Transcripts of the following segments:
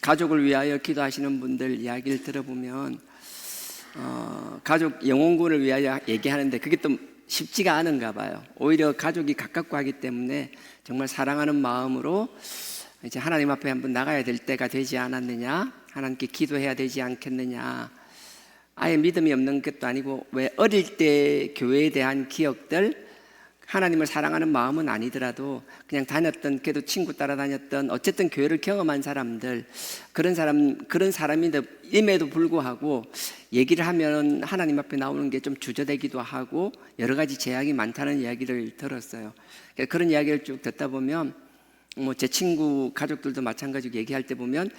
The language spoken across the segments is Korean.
가족을 위하여 기도하시는 분들 이야기를 들어보면 가족 영혼군을 위하여 얘기하는데 그게 또 쉽지가 않은가 봐요. 오히려 가족이 가깝고 하기 때문에 정말 사랑하는 마음으로 이제 하나님 앞에 한번 나가야 될 때가 되지 않았느냐, 하나님께 기도해야 되지 않겠느냐. 아예 믿음이 없는 것도 아니고 왜 어릴 때 교회에 대한 기억들, 하나님을 사랑하는 마음은 아니더라도 그냥 다녔던, 걔도 친구 따라다녔던, 어쨌든 교회를 경험한 사람들, 그런 사람임에도 불구하고 얘기를 하면 하나님 앞에 나오는 게 좀 주저되기도 하고 여러 가지 제약이 많다는 이야기를 들었어요. 그런 이야기를 쭉 듣다 보면 제 친구 가족들도 마찬가지로 얘기할 때 보면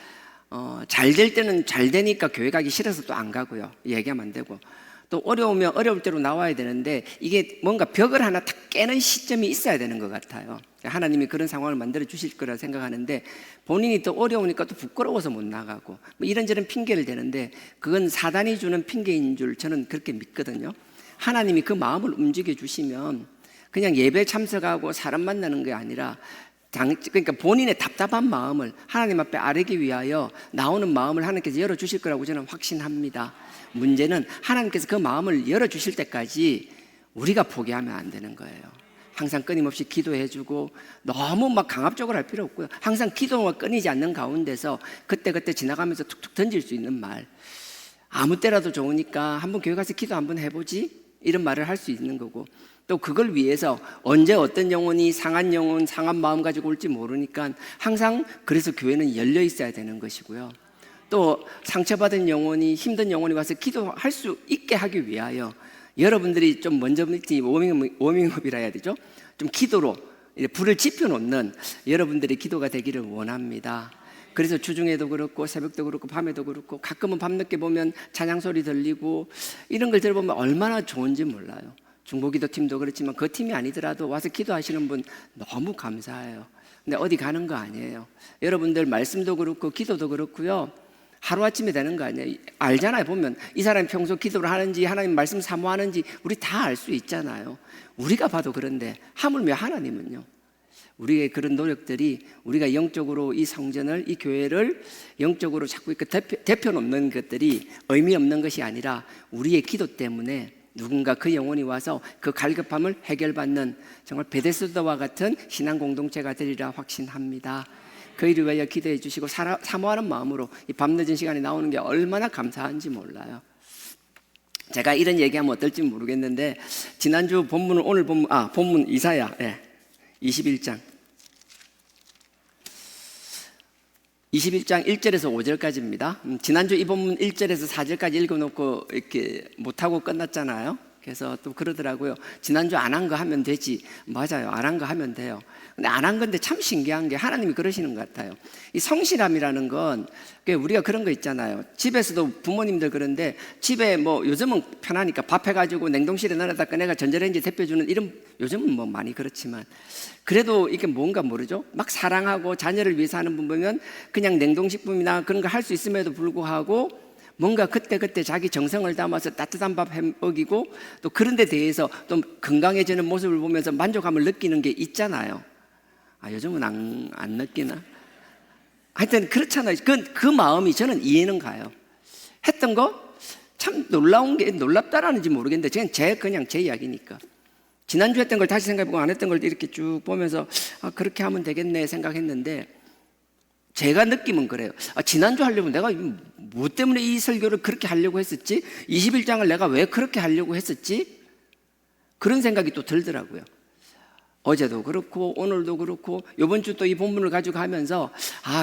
잘 될 때는 잘 되니까 교회 가기 싫어서 또 안 가고요. 얘기하면 안 되고, 또 어려우면 어려울 대로 나와야 되는데 이게 뭔가 벽을 하나 탁 깨는 시점이 있어야 되는 것 같아요. 하나님이 그런 상황을 만들어 주실 거라 생각하는데 본인이 또 어려우니까 또 부끄러워서 못 나가고 뭐 이런저런 핑계를 대는데 그건 사단이 주는 핑계인 줄 저는 그렇게 믿거든요. 하나님이 그 마음을 움직여 주시면 그냥 예배 참석하고 사람 만나는 게 아니라 그러니까 본인의 답답한 마음을 하나님 앞에 아뢰기 위하여 나오는 마음을 하나님께서 열어주실 거라고 저는 확신합니다. 문제는 하나님께서 그 마음을 열어주실 때까지 우리가 포기하면 안 되는 거예요. 항상 끊임없이 기도해주고 너무 막 강압적으로 할 필요 없고요. 항상 기도가 끊이지 않는 가운데서 그때그때 지나가면서 툭툭 던질 수 있는 말, 아무 때라도 좋으니까 한번 교회 가서 기도 한번 해보지, 이런 말을 할 수 있는 거고, 또 그걸 위해서 언제 어떤 영혼이 상한 영혼, 상한 마음 가지고 올지 모르니까 항상 그래서 교회는 열려 있어야 되는 것이고요. 또 상처받은 영혼이, 힘든 영혼이 와서 기도할 수 있게 하기 위하여 여러분들이 좀 먼저 워밍업이라 해야 되죠. 좀 기도로 불을 지펴놓는 여러분들의 기도가 되기를 원합니다. 그래서 주중에도 그렇고 새벽도 그렇고 밤에도 그렇고 가끔은 밤늦게 보면 찬양 소리 들리고 이런 걸 들어보면 얼마나 좋은지 몰라요. 중보기도 팀도 그렇지만 그 팀이 아니더라도 와서 기도하시는 분 너무 감사해요. 근데 어디 가는 거 아니에요. 여러분들 말씀도 그렇고 기도도 그렇고요, 하루아침에 되는 거 아니에요. 알잖아요. 보면 이 사람이 평소 기도를 하는지 하나님 말씀 사모하는지 우리 다 알 수 있잖아요. 우리가 봐도 그런데 하물며 하나님은요. 우리의 그런 노력들이 우리가 영적으로 이 성전을, 이 교회를 영적으로 자꾸 대표 놓는 것들이 의미 없는 것이 아니라 우리의 기도 때문에 누군가 그 영혼이 와서 그 갈급함을 해결받는 정말 베데스다와 같은 신앙 공동체가 되리라 확신합니다. 그 일을 위하여 기도해 주시고 사모하는 마음으로 이 밤늦은 시간에 나오는 게 얼마나 감사한지 몰라요. 제가 이런 얘기하면 어떨지 모르겠는데 지난주 본문은 오늘 본문 이사야 21장 1절에서 5절까지입니다. 지난주 이 본문 1절에서 4절까지 읽어놓고 이렇게 못하고 끝났잖아요. 그래서 또 그러더라고요. 지난주 안 한 거 하면 되지. 맞아요. 안 한 거 하면 돼요. 근데 안 한 건데 참 신기한 게 하나님이 그러시는 것 같아요. 이 성실함이라는 건 우리가 그런 거 있잖아요. 집에서도 부모님들 그런데 집에 뭐 요즘은 편하니까 밥 해가지고 냉동실에 넣어다 꺼내가 전자레인지 데펴주는 이런, 요즘은 뭐 많이 그렇지만 그래도 이게 뭔가 모르죠. 막 사랑하고 자녀를 위해서 하는 분 보면 그냥 냉동식품이나 그런 거 할 수 있음에도 불구하고 뭔가 그때그때 자기 정성을 담아서 따뜻한 밥 해 먹이고 또 그런 데 대해서 또 건강해지는 모습을 보면서 만족감을 느끼는 게 있잖아요. 요즘은 안 느끼나? 하여튼 그렇잖아요. 그 마음이 저는 이해는 가요. 했던 거 참 놀라운 게 놀랍다라는지 모르겠는데 그냥 제 이야기니까. 지난주 했던 걸 다시 생각해보고 안 했던 걸 이렇게 쭉 보면서 그렇게 하면 되겠네 생각했는데 제가 느낌은 그래요. 지난주 하려면 내가 뭐 때문에 이 설교를 그렇게 하려고 했었지? 21장을 내가 왜 그렇게 하려고 했었지? 그런 생각이 또 들더라고요. 어제도 그렇고 오늘도 그렇고 이번 주 또 이 본문을 가지고 하면서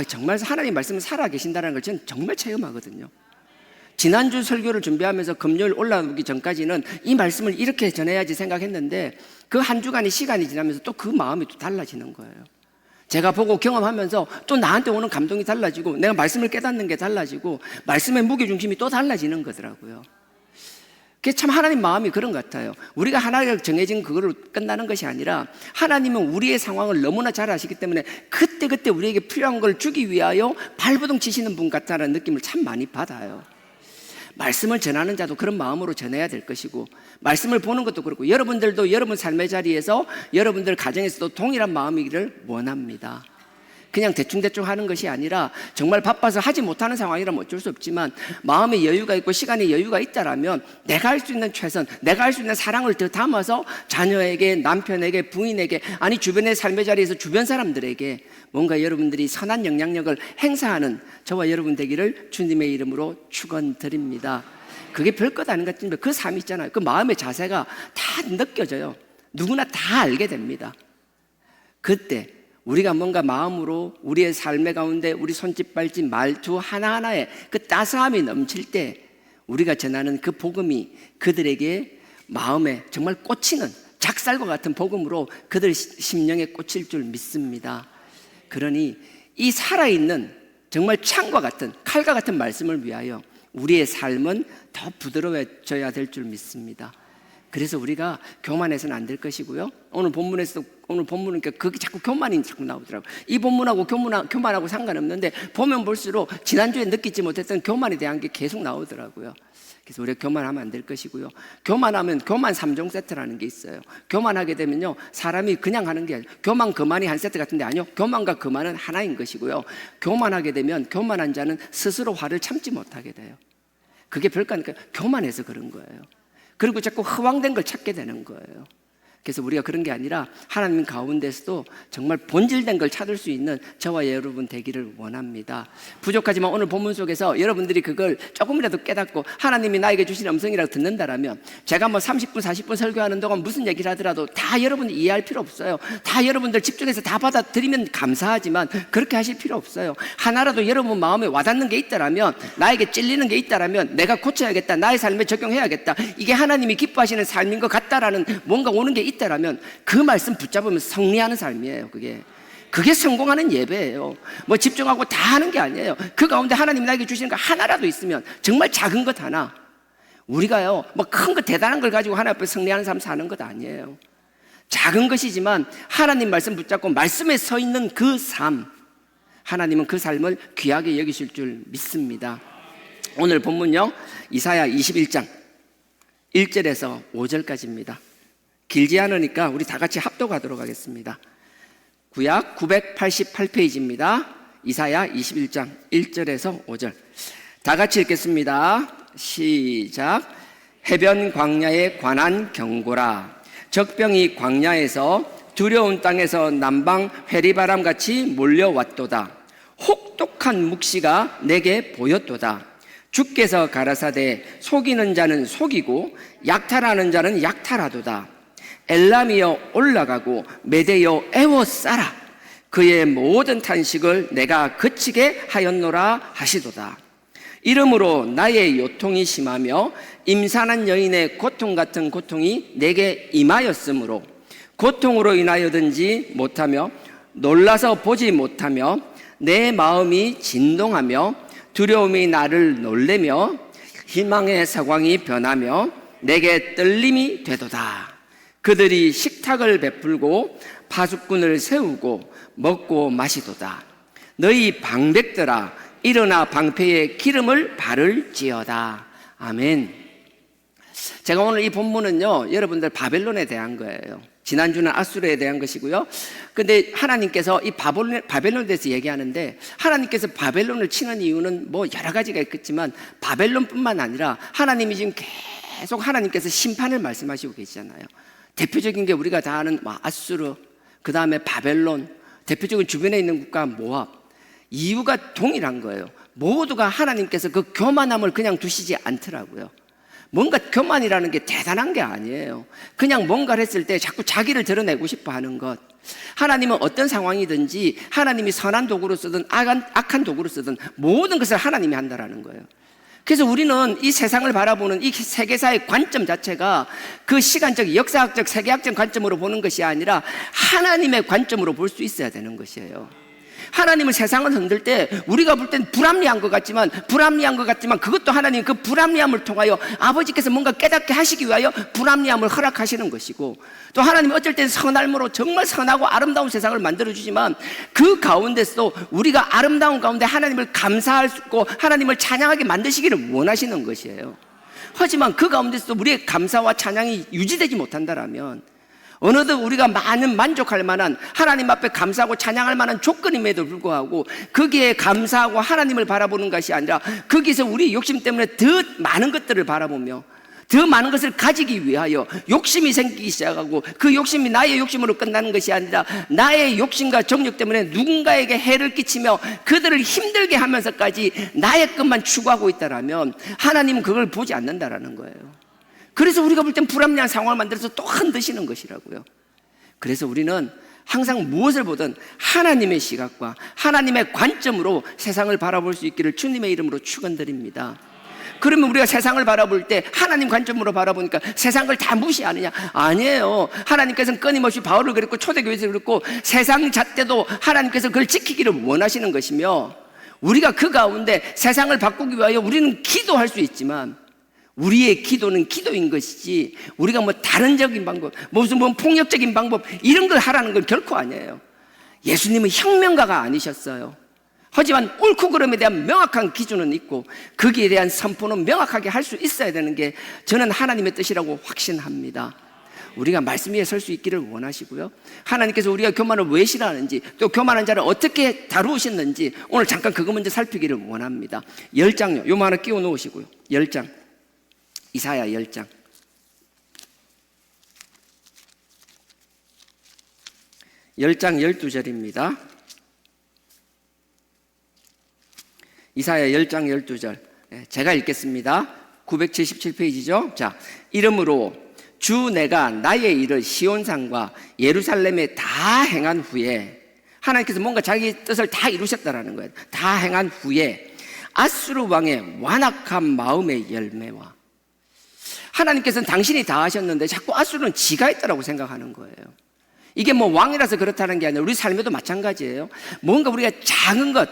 정말 하나님 말씀은 살아계신다는 걸 저는 정말 체험하거든요. 지난주 설교를 준비하면서 금요일 올라오기 전까지는 이 말씀을 이렇게 전해야지 생각했는데 그 한 주간의 시간이 지나면서 또 그 마음이 또 달라지는 거예요. 제가 보고 경험하면서 또 나한테 오는 감동이 달라지고 내가 말씀을 깨닫는 게 달라지고 말씀의 무게중심이 또 달라지는 거더라고요. 그게 참 하나님 마음이 그런 것 같아요. 우리가 하나가 정해진 그걸로 끝나는 것이 아니라 하나님은 우리의 상황을 너무나 잘 아시기 때문에 그때그때 우리에게 필요한 걸 주기 위하여 발버둥 치시는 분 같다는 느낌을 참 많이 받아요. 말씀을 전하는 자도 그런 마음으로 전해야 될 것이고 말씀을 보는 것도 그렇고 여러분들도 여러분 삶의 자리에서 여러분들 가정에서도 동일한 마음이기를 원합니다. 그냥 대충대충 하는 것이 아니라 정말 바빠서 하지 못하는 상황이라면 어쩔 수 없지만 마음의 여유가 있고 시간의 여유가 있다라면 내가 할 수 있는 최선, 내가 할 수 있는 사랑을 더 담아서 자녀에게, 남편에게, 부인에게, 아니 주변의 삶의 자리에서 주변 사람들에게 뭔가 여러분들이 선한 영향력을 행사하는 저와 여러분 되기를 주님의 이름으로 축원드립니다. 그게 별것 아닌 것 같은데 그 삶이 있잖아요. 그 마음의 자세가 다 느껴져요. 누구나 다 알게 됩니다. 그때 우리가 뭔가 마음으로 우리의 삶의 가운데 우리 손짓 발짓 말투 하나하나에 그 따스함이 넘칠 때 우리가 전하는 그 복음이 그들에게 마음에 정말 꽂히는 작살과 같은 복음으로 그들 심령에 꽂힐 줄 믿습니다. 그러니 이 살아있는 정말 창과 같은 칼과 같은 말씀을 위하여 우리의 삶은 더 부드러워져야 될 줄 믿습니다. 그래서 우리가 교만해서는 안 될 것이고요. 오늘 본문은 그게 자꾸 교만이 자꾸 나오더라고요. 이 본문하고 교만하고 상관없는데 보면 볼수록 지난주에 느끼지 못했던 교만에 대한 게 계속 나오더라고요. 그래서 우리가 교만하면 안 될 것이고요. 교만하면 교만 3종 세트라는 게 있어요. 교만하게 되면요, 사람이 그냥 하는 게 아니에요. 교만 그만이 한 세트 같은데 아니요, 교만과 그만은 하나인 것이고요. 교만하게 되면 교만한 자는 스스로 화를 참지 못하게 돼요. 그게 별거 아니니까 교만해서 그런 거예요. 그리고 자꾸 허황된 걸 찾게 되는 거예요. 그래서 우리가 그런 게 아니라 하나님 가운데서도 정말 본질된 걸 찾을 수 있는 저와 여러분 되기를 원합니다. 부족하지만 오늘 본문 속에서 여러분들이 그걸 조금이라도 깨닫고 하나님이 나에게 주신 음성이라고 듣는다라면 제가 뭐 30분 40분 설교하는 동안 무슨 얘기를 하더라도 다 여러분이 이해할 필요 없어요. 다 여러분들 집중해서 다 받아들이면 감사하지만 그렇게 하실 필요 없어요. 하나라도 여러분 마음에 와닿는 게 있다라면, 나에게 찔리는 게 있다라면 내가 고쳐야겠다, 나의 삶에 적용해야겠다, 이게 하나님이 기뻐하시는 삶인 것 같다라는 뭔가 오는 게 있다라면 그 말씀 붙잡으면 승리하는 삶이에요. 그게 성공하는 예배예요. 뭐 집중하고 다 하는 게 아니에요. 그 가운데 하나님 나에게 주시는 거 하나라도 있으면, 정말 작은 것 하나, 우리가요 뭐 큰 거 대단한 걸 가지고 하나님 앞에 승리하는 삶 사는 것 아니에요. 작은 것이지만 하나님 말씀 붙잡고 말씀에 서 있는 그 삶, 하나님은 그 삶을 귀하게 여기실 줄 믿습니다. 오늘 본문요 이사야 21장 1절에서 5절까지입니다. 길지 않으니까 우리 다 같이 합독하도록 하겠습니다. 구약 988페이지입니다. 이사야 21장 1절에서 5절 다 같이 읽겠습니다. 시작. 해변 광야에 관한 경고라. 적병이 광야에서 두려운 땅에서 남방 회리바람같이 몰려왔도다. 혹독한 묵시가 내게 보였도다. 주께서 가라사대 속이는 자는 속이고 약탈하는 자는 약탈하도다. 엘람이여 올라가고 메대여 애워싸라. 그의 모든 탄식을 내가 그치게 하였노라 하시도다. 이러므로 나의 요통이 심하며 임산한 여인의 고통 같은 고통이 내게 임하였으므로 고통으로 인하여든지 못하며 놀라서 보지 못하며 내 마음이 진동하며 두려움이 나를 놀래며 희망의 사광이 변하며 내게 떨림이 되도다. 그들이 식탁을 베풀고 파수꾼을 세우고 먹고 마시도다. 너희 방백들아 일어나 방패에 기름을 바를지어다. 아멘. 제가 오늘 이 본문은요 여러분들 바벨론에 대한 거예요. 지난주는 아수르에 대한 것이고요. 근데 하나님께서 이 바벨론에 대해서 얘기하는데, 하나님께서 바벨론을 치는 이유는 뭐 여러 가지가 있겠지만 바벨론뿐만 아니라 하나님이 지금 계속 하나님께서 심판을 말씀하시고 계시잖아요. 대표적인 게 우리가 다 아는 아수르, 그 다음에 바벨론, 대표적인 주변에 있는 국가 모압. 이유가 동일한 거예요. 모두가 하나님께서 그 교만함을 그냥 두시지 않더라고요. 뭔가 교만이라는 게 대단한 게 아니에요. 그냥 뭔가를 했을 때 자꾸 자기를 드러내고 싶어 하는 것. 하나님은 어떤 상황이든지 하나님이 선한 도구로 쓰든 악한 도구로 쓰든 모든 것을 하나님이 한다라는 거예요. 그래서 우리는 이 세상을 바라보는 이 세계사의 관점 자체가 그 시간적, 역사학적, 세계학적 관점으로 보는 것이 아니라 하나님의 관점으로 볼 수 있어야 되는 것이에요. 하나님은 세상을 흔들 때 우리가 볼 땐 불합리한 것 같지만 그것도 하나님 그 불합리함을 통하여 아버지께서 뭔가 깨닫게 하시기 위하여 불합리함을 허락하시는 것이고, 또 하나님이 어쩔 땐 선할모로 정말 선하고 아름다운 세상을 만들어주지만 그 가운데서도 우리가 아름다운 가운데 하나님을 감사할 수 있고 하나님을 찬양하게 만드시기를 원하시는 것이에요. 하지만 그 가운데서도 우리의 감사와 찬양이 유지되지 못한다라면 어느덧 우리가 많은 만족할 만한, 하나님 앞에 감사하고 찬양할 만한 조건임에도 불구하고 거기에 감사하고 하나님을 바라보는 것이 아니라 거기서 우리 욕심 때문에 더 많은 것들을 바라보며 더 많은 것을 가지기 위하여 욕심이 생기기 시작하고, 그 욕심이 나의 욕심으로 끝나는 것이 아니라 나의 욕심과 정욕 때문에 누군가에게 해를 끼치며 그들을 힘들게 하면서까지 나의 것만 추구하고 있다라면 하나님은 그걸 보지 않는다라는 거예요. 그래서 우리가 볼 땐 불합리한 상황을 만들어서 또 흔드시는 것이라고요. 그래서 우리는 항상 무엇을 보든 하나님의 시각과 하나님의 관점으로 세상을 바라볼 수 있기를 주님의 이름으로 축원드립니다. 그러면 우리가 세상을 바라볼 때 하나님 관점으로 바라보니까 세상을 다 무시하느냐? 아니에요. 하나님께서는 끊임없이 바울을 그랬고 초대교회에서 그랬고 세상 잣대도 하나님께서 그걸 지키기를 원하시는 것이며, 우리가 그 가운데 세상을 바꾸기 위하여 우리는 기도할 수 있지만 우리의 기도는 기도인 것이지 우리가 뭐 다른적인 방법, 무슨 뭐 폭력적인 방법 이런 걸 하라는 건 결코 아니에요. 예수님은 혁명가가 아니셨어요. 하지만 옳고 그름에 대한 명확한 기준은 있고 거기에 대한 선포는 명확하게 할 수 있어야 되는 게 저는 하나님의 뜻이라고 확신합니다. 우리가 말씀 위에 설 수 있기를 원하시고요, 하나님께서 우리가 교만을 왜 싫어하는지, 또 교만한 자를 어떻게 다루셨는지 오늘 잠깐 그거 먼저 살피기를 원합니다. 10장요, 요거 하나 끼워 놓으시고요. 10장, 이사야 10장. (10장) 12절입니다. 이사야 10장 12절 제가 읽겠습니다. 977페이지죠. 자, 이러므로 주 내가 나의 일을 시온산과 예루살렘에 다 행한 후에, 하나님께서 뭔가 자기 뜻을 다 이루셨다라는 거예요. 다 행한 후에 아수르 왕의 완악한 마음의 열매와, 하나님께서는 당신이 다 하셨는데 자꾸 아수르는 지가 했다라고 생각하는 거예요. 이게 뭐 왕이라서 그렇다는 게 아니라 우리 삶에도 마찬가지예요. 뭔가 우리가 작은 것,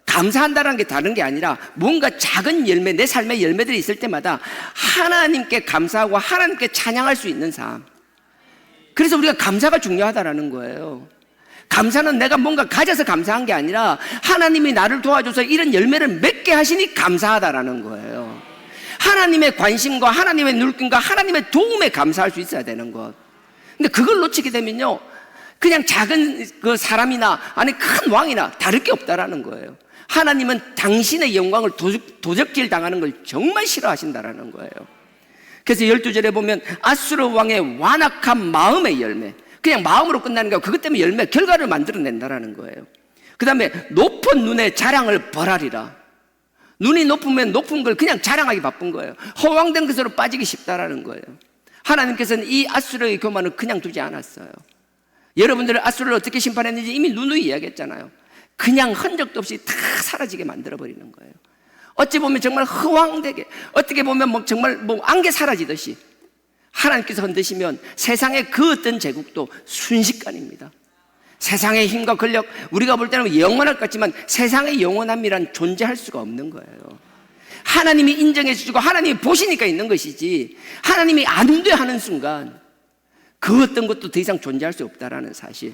감사한다는 게 다른 게 아니라 뭔가 작은 열매, 내 삶의 열매들이 있을 때마다 하나님께 감사하고 하나님께 찬양할 수 있는 삶. 그래서 우리가 감사가 중요하다라는 거예요. 감사는 내가 뭔가 가져서 감사한 게 아니라 하나님이 나를 도와줘서 이런 열매를 맺게 하시니 감사하다라는 거예요. 하나님의 관심과 하나님의 눌김과 하나님의 도움에 감사할 수 있어야 되는 것. 근데 그걸 놓치게 되면요, 그냥 작은 그 사람이나 아니 큰 왕이나 다를 게 없다라는 거예요. 하나님은 당신의 영광을 도적질 당하는 걸 정말 싫어하신다라는 거예요. 그래서 12절에 보면 아수르 왕의 완악한 마음의 열매, 그냥 마음으로 끝나는 거, 그것 때문에 열매, 결과를 만들어낸다라는 거예요. 그 다음에 높은 눈에 자랑을 벌하리라. 눈이 높으면 높은 걸 그냥 자랑하기 바쁜 거예요. 허황된 것으로 빠지기 쉽다라는 거예요. 하나님께서는 이 아수르의 교만을 그냥 두지 않았어요. 여러분들은 아수르를 어떻게 심판했는지 이미 누누이 이야기했잖아요. 그냥 흔적도 없이 다 사라지게 만들어버리는 거예요. 어찌 보면 정말 허황되게, 어떻게 보면 뭐 정말 뭐 안개 사라지듯이 하나님께서 흔드시면 세상의 그 어떤 제국도 순식간입니다. 세상의 힘과 권력, 우리가 볼 때는 영원할 것 같지만 세상의 영원함이란 존재할 수가 없는 거예요. 하나님이 인정해 주시고 하나님이 보시니까 있는 것이지, 하나님이 안 돼 하는 순간 그 어떤 것도 더 이상 존재할 수 없다라는 사실,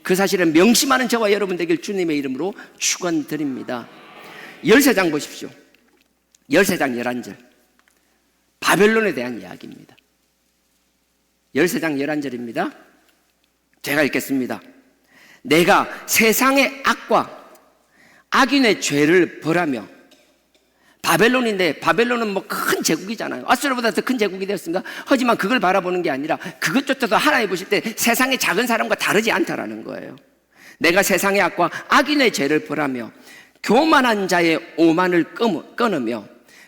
그 사실을 명심하는 저와 여러분 되길 주님의 이름으로 축원드립니다. 13장 보십시오. 13장 11절 바벨론에 대한 이야기입니다. 13장 11절입니다. 제가 읽겠습니다. 내가 세상의 악과 악인의 죄를 벌하며, 바벨론인데 바벨론은 뭐 큰 제국이잖아요. 아수르보다 더 큰 제국이 되었습니다. 하지만 그걸 바라보는 게 아니라 그것조차도 하나님 보실 때 세상의 작은 사람과 다르지 않다라는 거예요. 내가 세상의 악과 악인의 죄를 벌하며 교만한 자의 오만을 끊으며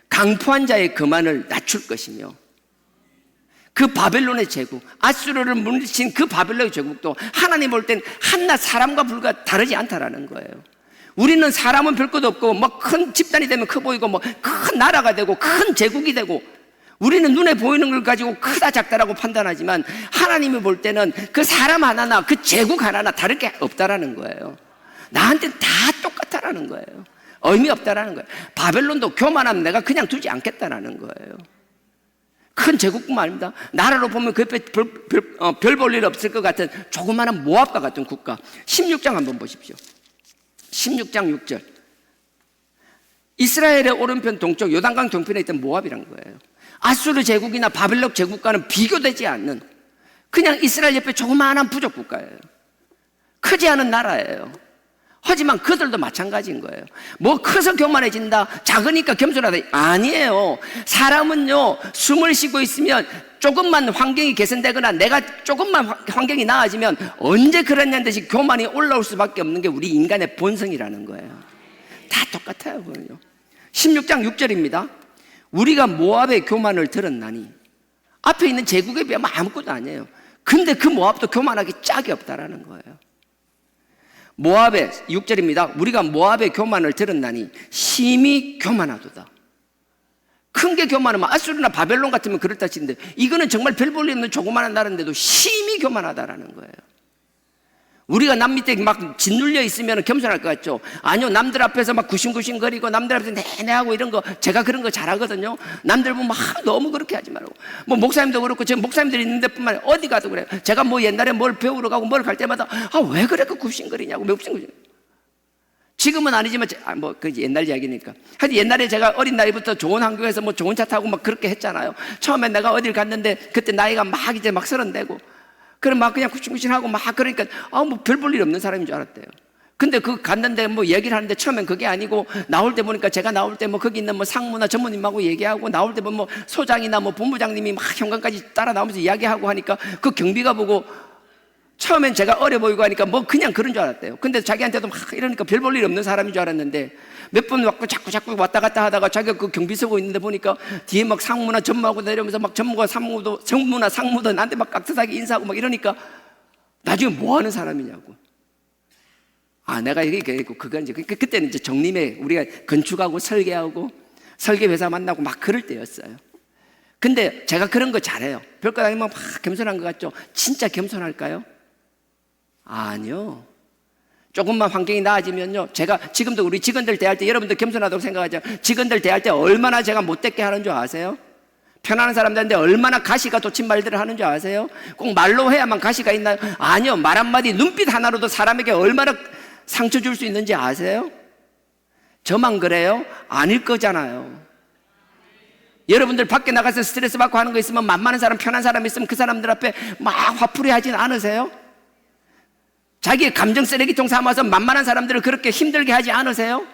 강포한 자의 거만을 낮출 것이며, 그 바벨론의 제국, 아수르를 물리친 그 바벨론의 제국도 하나님 볼 땐 한낱 사람과 불과 다르지 않다라는 거예요. 우리는 사람은 별 것도 없고 뭐 큰 집단이 되면 커 보이고 뭐 큰 나라가 되고 큰 제국이 되고, 우리는 눈에 보이는 걸 가지고 크다 작다라고 판단하지만 하나님이 볼 때는 그 사람 하나나 그 제국 하나나 다를 게 없다라는 거예요. 나한테는 다 똑같다라는 거예요. 의미 없다라는 거예요. 바벨론도 교만하면 내가 그냥 두지 않겠다라는 거예요. 큰 제국뿐만 아닙니다. 나라로 보면 그 옆에 별 볼 일 없을 것 같은 조그마한 모압과 같은 국가. 16장 한번 보십시오. 16장 6절. 이스라엘의 오른편 동쪽 요단강 동편에 있던 모압이란 거예요. 아수르 제국이나 바벨론 제국과는 비교되지 않는 그냥 이스라엘 옆에 조그마한 부족 국가예요. 크지 않은 나라예요. 하지만 그들도 마찬가지인 거예요. 뭐 커서 교만해진다, 작으니까 겸손하다, 아니에요. 사람은요, 숨을 쉬고 있으면 조금만 환경이 개선되거나 내가 조금만 환경이 나아지면 언제 그랬냐는 듯이 교만이 올라올 수밖에 없는 게 우리 인간의 본성이라는 거예요. 다 똑같아요. 16장 6절입니다. 우리가 모압의 교만을 들었나니, 앞에 있는 제국에 비하면 아무것도 아니에요. 근데 그 모압도 교만하기 짝이 없다라는 거예요. 모압의 6절입니다. 우리가 모압의 교만을 들었나니 심히 교만하도다. 큰 게 교만하면 아수르나 바벨론 같으면 그렇다 치는데, 이거는 정말 별 볼 일 없는 조그마한 나라인데도 심히 교만하다라는 거예요. 우리가 남 밑에 막 짓눌려 있으면 겸손할 것 같죠? 아니요, 남들 앞에서 막 구신구신거리고 남들 앞에서 내내하고 이런 거, 제가 그런 거 잘하거든요. 남들 보면 막 너무 그렇게 하지 말고. 뭐 목사님도 그렇고, 지금 목사님들이 있는 데뿐만 아니라 어디 가도 그래요. 제가 뭐 옛날에 뭘 배우러 가고 뭘 갈 때마다 왜 그래 그 구신거리냐고, 왜 구신거리. 지금은 아니지만 뭐 그 옛날 이야기니까. 하여튼 옛날에 제가 어린 나이부터 좋은 학교에서 뭐 좋은 차 타고 막 그렇게 했잖아요. 처음에 내가 어딜 갔는데 그때 나이가 막 이제 막 30되고, 그럼 막 그냥 구신구신하고 막 그러니까 뭐 별 볼 일 없는 사람인 줄 알았대요. 근데 그 갔는데 뭐 얘기를 하는데 처음엔 그게 아니고, 나올 때 보니까 제가 나올 때 뭐 거기 있는 뭐 상무나 전무님하고 얘기하고, 나올 때 보면 뭐 소장이나 뭐 본부장님이 막 현관까지 따라 나오면서 이야기하고 하니까 그 경비가 보고 처음엔 제가 어려 보이고 하니까 뭐 그냥 그런 줄 알았대요. 근데 자기한테도 막 이러니까 별 볼 일 없는 사람인 줄 알았는데, 몇 번 왔고 자꾸 왔다 갔다 하다가 자기가 그 경비 서고 있는데 보니까 뒤에 막 상무나 전무하고 내려오면서 막 전무나 상무도 나한테 막 깍듯하게 인사하고 막 이러니까 나중에 뭐 하는 사람이냐고. 내가 얘기했고, 그건 이제 그때는 이제 정림에 우리가 건축하고 설계하고 설계회사 만나고 막 그럴 때였어요. 근데 제가 그런 거 잘해요. 별거 아니면 막 겸손한 것 같죠? 진짜 겸손할까요? 아니요. 조금만 환경이 나아지면요, 제가 지금도 우리 직원들 대할 때 여러분들 겸손하다고 생각하죠? 직원들 대할 때 얼마나 제가 못되게 하는 줄 아세요? 편안한 사람들한테 얼마나 가시가 돋친 말들을 하는 줄 아세요? 꼭 말로 해야만 가시가 있나요? 아니요. 말 한마디, 눈빛 하나로도 사람에게 얼마나 상처 줄 수 있는지 아세요? 저만 그래요? 아닐 거잖아요. 여러분들 밖에 나가서 스트레스 받고 하는 거 있으면, 만만한 사람, 편한 사람 있으면 그 사람들 앞에 막 화풀이 하진 않으세요? 자기의 감정 쓰레기통 삼아서 만만한 사람들을 그렇게 힘들게 하지 않으세요?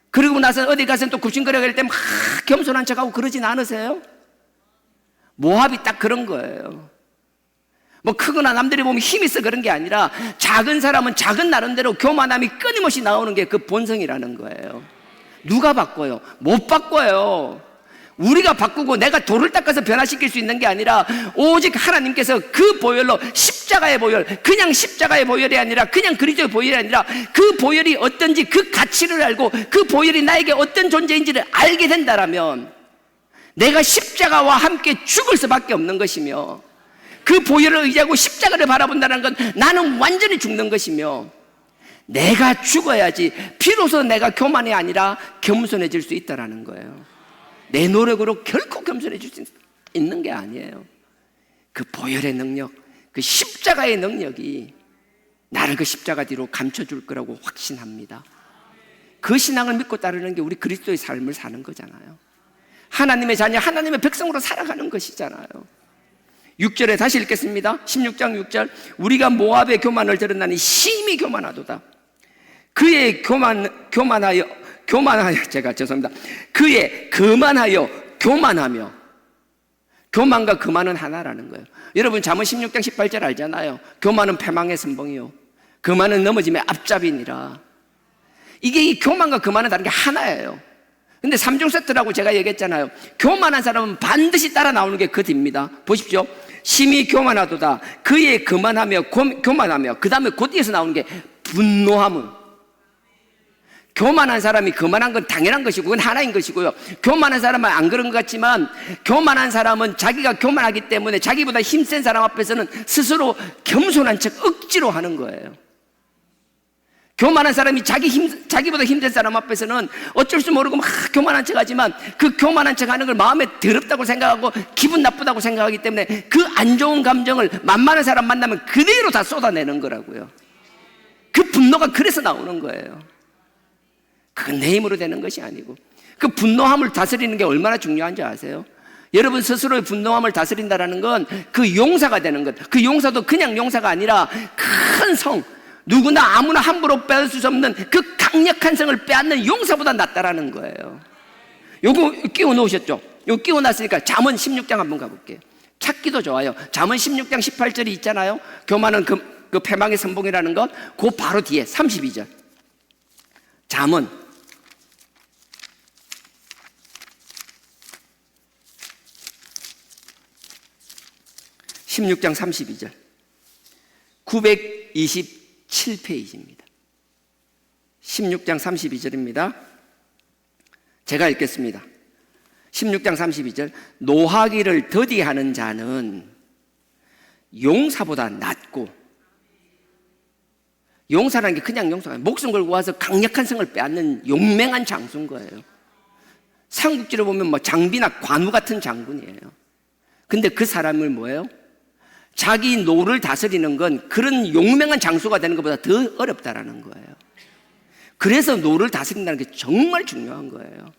그리고 나서 어디 가서 또 굽신거려 갈 때 막 겸손한 척하고 그러진 않으세요? 모압이 딱 그런 거예요. 뭐 크거나 남들이 보면 힘이 있어 그런 게 아니라, 작은 사람은 작은 나름대로 교만함이 끊임없이 나오는 게 그 본성이라는 거예요. 누가 바꿔요? 못 바꿔요. 우리가 바꾸고 내가 돌을 닦아서 변화시킬 수 있는 게 아니라, 오직 하나님께서 그 보혈로, 십자가의 보혈, 그냥 십자가의 보혈이 아니라, 그냥 그리스도의 보혈이 아니라, 그 보혈이 어떤지 그 가치를 알고 그 보혈이 나에게 어떤 존재인지를 알게 된다라면 내가 십자가와 함께 죽을 수밖에 없는 것이며, 그 보혈을 의지하고 십자가를 바라본다는 건 나는 완전히 죽는 것이며, 내가 죽어야지 비로소 내가 교만이 아니라 겸손해질 수 있다라는 거예요. 내 노력으로 결코 겸손해질 수 있는 게 아니에요. 그 보혈의 능력, 그 십자가의 능력이 나를 그 십자가 뒤로 감춰줄 거라고 확신합니다. 그 신앙을 믿고 따르는 게 우리 그리스도의 삶을 사는 거잖아요. 하나님의 자녀, 하나님의 백성으로 살아가는 것이잖아요. 6절에 다시 읽겠습니다. 16장 6절. 우리가 모압의 교만을 들었나니 심히 교만하도다. 그의 교만하여 제가 죄송합니다. 그의 그만하여 교만하며. 교만과 그만은 하나라는 거예요. 여러분 잠언 16장 18절 알잖아요. 교만은 패망의 선봉이요, 그만은 넘어짐의 앞잡이니라. 이게 이 교만과 그만은 다른 게 하나예요. 근데 3종 세트라고 제가 얘기했잖아요. 교만한 사람은 반드시 따라 나오는 게 그 뒤입니다. 보십시오. 심히 교만하도다. 그의 그만하며 교만하며, 그 다음에 그 뒤에서 나오는 게 분노함은. 교만한 사람이 그만한 건 당연한 것이고 그건 하나인 것이고요, 교만한 사람은 안 그런 것 같지만, 교만한 사람은 자기가 교만하기 때문에 자기보다 힘센 사람 앞에서는 스스로 겸손한 척 억지로 하는 거예요. 교만한 사람이 자기보다 힘든 사람 앞에서는 어쩔 수 모르고 막 교만한 척 하지만, 그 교만한 척 하는 걸 마음에 더럽다고 생각하고 기분 나쁘다고 생각하기 때문에 그 안 좋은 감정을 만만한 사람 만나면 그대로 다 쏟아내는 거라고요. 그 분노가 그래서 나오는 거예요. 그건 내 힘으로 되는 것이 아니고, 그 분노함을 다스리는 게 얼마나 중요한지 아세요? 여러분 스스로의 분노함을 다스린다라는 건 그 용사가 되는 것. 그 용사도 그냥 용사가 아니라 큰 성, 누구나 아무나 함부로 빼앗을 수 없는 그 강력한 성을 빼앗는 용사보다 낫다라는 거예요. 요거 끼워 놓으셨죠? 요거 끼워 놨으니까 잠언 16장 한번 가볼게요. 찾기도 좋아요. 잠언 16장 18절이 있잖아요. 교만은 그 패망의 선봉이라는 것. 그 바로 뒤에 32절. 잠언 16장 32절. 927페이지입니다. 16장 32절입니다. 제가 읽겠습니다. 16장 32절. 노하기를 더디하는 자는 용사보다 낫고, 용사라는 게 그냥 용사가 아니라 목숨 걸고 와서 강력한 성을 빼앗는 용맹한 장수인 거예요. 삼국지를 보면 뭐 장비나 관우 같은 장군이에요. 근데 그 사람을 뭐예요? 자기 노를 다스리는 건 그런 용맹한 장수가 되는 것보다 더 어렵다라는 거예요. 그래서 노를 다스린다는 게 정말 중요한 거예요.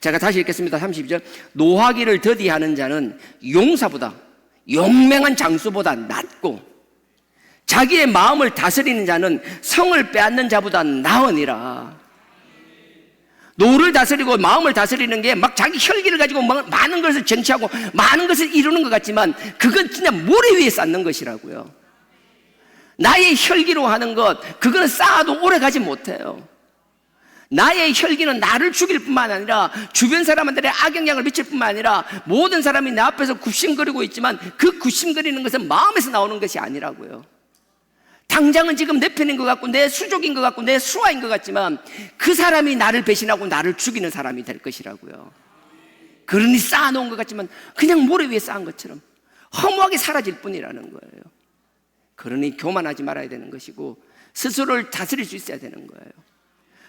제가 다시 읽겠습니다. 32절. 노하기를 더디하는 자는 용사보다, 용맹한 장수보다 낫고, 자기의 마음을 다스리는 자는 성을 빼앗는 자보다 나으니라. 노를 다스리고 마음을 다스리는 게 막 자기 혈기를 가지고 많은 것을 쟁취하고 많은 것을 이루는 것 같지만 그건 진짜 모래 위에 쌓는 것이라고요. 나의 혈기로 하는 것, 그거는 쌓아도 오래 가지 못해요. 나의 혈기는 나를 죽일 뿐만 아니라 주변 사람들의 악영향을 미칠 뿐만 아니라 모든 사람이 내 앞에서 굽신거리고 있지만 그 굽신거리는 것은 마음에서 나오는 것이 아니라고요. 당장은 지금 내 편인 것 같고 내 수족인 것 같고 내 수하인 것 같지만 그 사람이 나를 배신하고 나를 죽이는 사람이 될 것이라고요. 그러니 쌓아놓은 것 같지만 그냥 모래 위에 쌓은 것처럼 허무하게 사라질 뿐이라는 거예요. 그러니 교만하지 말아야 되는 것이고 스스로를 다스릴 수 있어야 되는 거예요.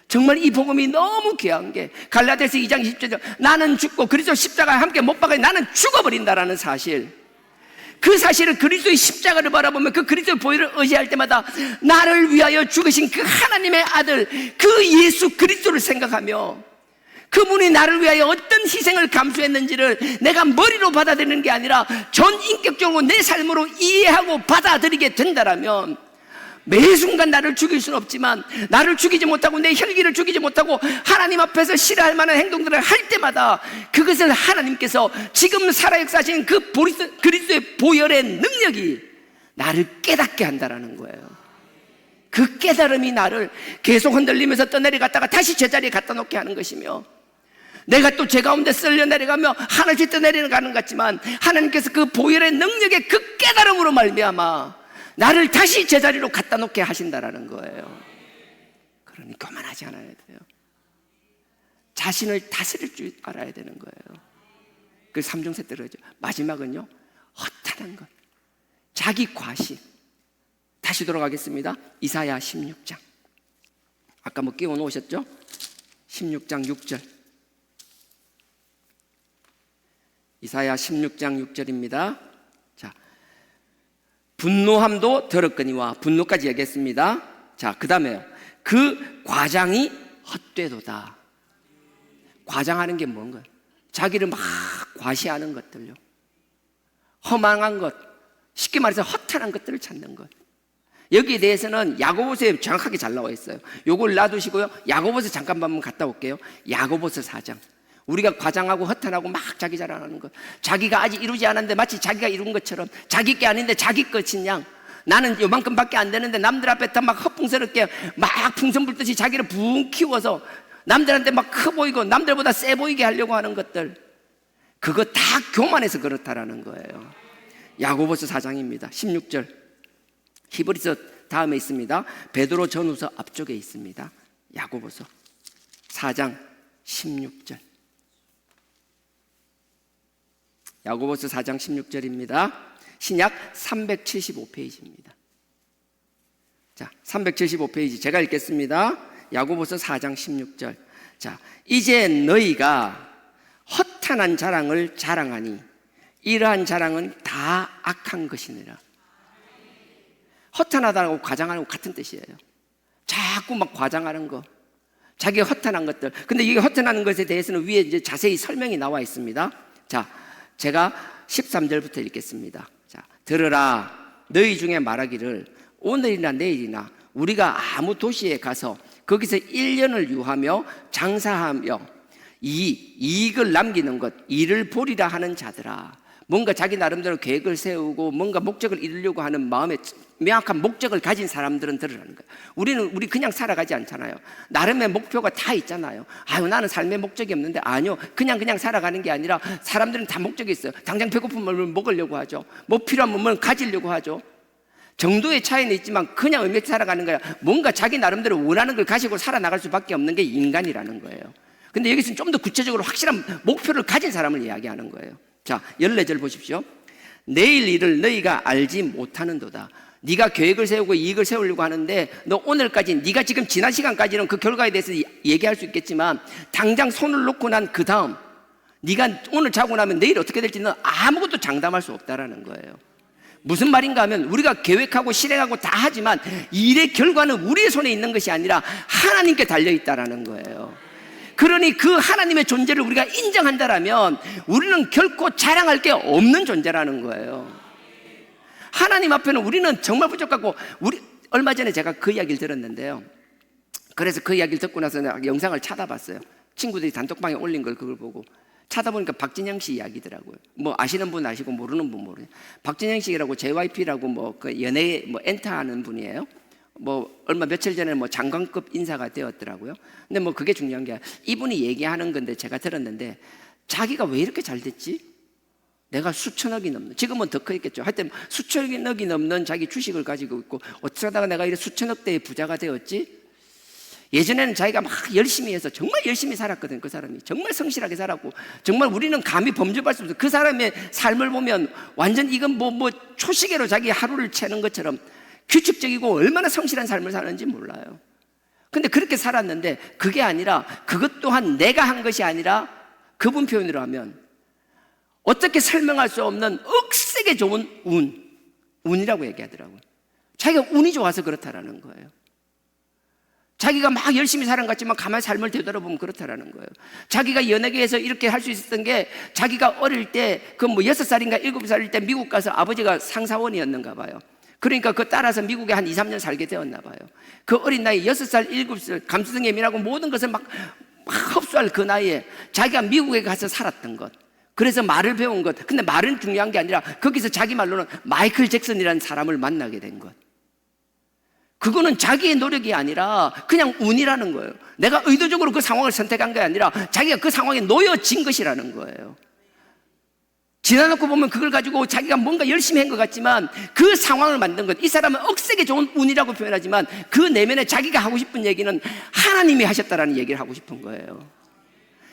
정말 이 복음이 너무 귀한 게 갈라디아서 2장 20절 나는 죽고 그리스도 십자가에 함께 못 박아 나는 죽어버린다라는 사실, 그 사실을 그리스도의 십자가를 바라보면 그 그리스도의 보혈을 의지할 때마다 나를 위하여 죽으신 그 하나님의 아들 그 예수 그리스도를 생각하며 그분이 나를 위하여 어떤 희생을 감수했는지를 내가 머리로 받아들이는 게 아니라 전 인격적으로 내 삶으로 이해하고 받아들이게 된다라면 매 순간 나를 죽일 수는 없지만 나를 죽이지 못하고 내 혈기를 죽이지 못하고 하나님 앞에서 싫어할 만한 행동들을 할 때마다 그것을 하나님께서 지금 살아 역사하신 그 그리스도의 보혈의 능력이 나를 깨닫게 한다라는 거예요. 그 깨달음이 나를 계속 흔들리면서 떠내려갔다가 다시 제자리에 갖다 놓게 하는 것이며, 내가 또 제 가운데 쓸려 내려가며 하나씩 떠내려가는 것 같지만 하나님께서 그 보혈의 능력의 그 깨달음으로 말미암아 나를 다시 제자리로 갖다 놓게 하신다라는 거예요. 그러니 교만하지 않아야 돼요. 자신을 다스릴 줄 알아야 되는 거예요. 그 3종 세트로죠. 마지막은요, 허탄한 것, 자기 과시. 다시 돌아가겠습니다. 이사야 16장. 아까 뭐 끼워 놓으셨죠? 16장 6절. 이사야 16장 6절입니다. 자, 분노함도 더럽거니와, 분노까지 얘기했습니다. 자, 그 다음에요. 그 과장이 헛되도다. 과장하는 게 뭔가요? 자기를 막 과시하는 것들요. 허망한 것, 쉽게 말해서 허탄한 것들을 찾는 것. 여기에 대해서는 야고보서에 정확하게 잘 나와 있어요. 요걸 놔두시고요, 야고보서 잠깐만 한번 갔다 올게요. 야고보서 4장. 우리가 과장하고 허탄하고 막 자기 자랑하는 것, 자기가 아직 이루지 않았는데 마치 자기가 이룬 것처럼, 자기 게 아닌데 자기 것인 양, 나는 요만큼밖에 안 되는데 남들 앞에 다 막 헛풍스럽게 막 풍선 불듯이 자기를 붕 키워서 남들한테 막 커 보이고 남들보다 세 보이게 하려고 하는 것들, 그거 다 교만해서 그렇다라는 거예요. 야고보서 4장입니다 16절. 히브리서 다음에 있습니다. 베드로 전후서 앞쪽에 있습니다. 야고보서 4장 16절. 야고보서 4장 16절입니다. 신약 375페이지입니다. 자, 375페이지 제가 읽겠습니다. 야고보서 4장 16절. 자, 이제 너희가 허탄한 자랑을 자랑하니 이러한 자랑은 다 악한 것이니라. 허탄하다고 과장하는 거 같은 뜻이에요. 자꾸 막 과장하는 거, 자기가 허탄한 것들. 근데 이게 허탄한 것에 대해서는 위에 이제 자세히 설명이 나와 있습니다. 자, 제가 13절부터 읽겠습니다. 자, 들으라. 너희 중에 말하기를 오늘이나 내일이나 우리가 아무 도시에 가서 거기서 1년을 유하며 장사하며 이익을 남기는 것, 이를 보리라 하는 자들아. 뭔가 자기 나름대로 계획을 세우고 뭔가 목적을 이루려고 하는 마음에 명확한 목적을 가진 사람들은 들으라는 거예요. 우리 그냥 살아가지 않잖아요. 나름의 목표가 다 있잖아요. 아유, 나는 삶의 목적이 없는데. 아니요, 그냥 살아가는 게 아니라 사람들은 다 목적이 있어요. 당장 배고픔을 먹으려고 하죠. 뭐 필요한 뭘 가지려고 하죠. 정도의 차이는 있지만 그냥 의미 없이 살아가는 거야. 뭔가 자기 나름대로 원하는 걸 가지고 살아나갈 수밖에 없는 게 인간이라는 거예요. 근데 여기서는 좀 더 구체적으로 확실한 목표를 가진 사람을 이야기하는 거예요. 자, 14절 보십시오. 내일 일을 너희가 알지 못하는도다. 네가 계획을 세우고 이익을 세우려고 하는데 너 오늘까지, 네가 지금 지난 시간까지는 그 결과에 대해서 얘기할 수 있겠지만 당장 손을 놓고 난 그 다음 네가 오늘 자고 나면 내일 어떻게 될지는 아무것도 장담할 수 없다라는 거예요. 무슨 말인가 하면 우리가 계획하고 실행하고 다 하지만 일의 결과는 우리의 손에 있는 것이 아니라 하나님께 달려있다라는 거예요. 그러니 그 하나님의 존재를 우리가 인정한다라면 우리는 결코 자랑할 게 없는 존재라는 거예요. 하나님 앞에는 우리는 정말 부족하고, 얼마 전에 제가 그 이야기를 들었는데요. 그래서 그 이야기를 듣고 나서 영상을 찾아봤어요. 친구들이 단톡방에 올린 걸 그걸 보고 찾아보니까 박진영 씨 이야기더라고요. 뭐 아시는 분 아시고 모르는 분 모르는. 박진영 씨라고 JYP라고 뭐 그 연예 엔터하는 분이에요. 뭐 얼마 며칠 전에 뭐 장관급 인사가 되었더라고요. 근데 뭐 그게 중요한 게 이분이 얘기하는 건데 제가 들었는데 자기가 왜 이렇게 잘 됐지? 내가 수천억이 넘는, 지금은 더 크겠죠. 하여튼 수천억이 넘는 자기 주식을 가지고 있고 어쩌다가 내가 이렇게 수천억대의 부자가 되었지? 예전에는 자기가 막 열심히 해서 정말 열심히 살았거든. 그 사람이 정말 성실하게 살았고, 정말 우리는 감히 범접할 수 없어. 그 사람의 삶을 보면 완전 이건 뭐 초시계로 자기 하루를 채는 것처럼 규칙적이고 얼마나 성실한 삶을 사는지 몰라요. 근데 그렇게 살았는데 그게 아니라, 그것 또한 내가 한 것이 아니라 그분 표현으로 하면 어떻게 설명할 수 없는 억세게 좋은 운이라고 얘기하더라고요. 자기가 운이 좋아서 그렇다라는 거예요. 자기가 막 열심히 사는 것 같지만 가만히 삶을 되돌아보면 그렇다라는 거예요. 자기가 연예계에서 이렇게 할 수 있었던 게, 자기가 어릴 때 그 뭐 6살인가 7살일 때 미국 가서 아버지가 상사원이었는가 봐요. 그러니까 그 따라서 미국에 한 2, 3년 살게 되었나 봐요. 그 어린 나이 6살, 7살 감수성 예민하고 모든 것을 막 흡수할 그 나이에 자기가 미국에 가서 살았던 것, 그래서 말을 배운 것. 근데 말은 중요한 게 아니라 거기서 자기 말로는 마이클 잭슨이라는 사람을 만나게 된 것. 그거는 자기의 노력이 아니라 그냥 운이라는 거예요. 내가 의도적으로 그 상황을 선택한 게 아니라 자기가 그 상황에 놓여진 것이라는 거예요. 지나놓고 보면 그걸 가지고 자기가 뭔가 열심히 한 것 같지만 그 상황을 만든 것, 이 사람은 억세게 좋은 운이라고 표현하지만 그 내면에 자기가 하고 싶은 얘기는 하나님이 하셨다라는 얘기를 하고 싶은 거예요.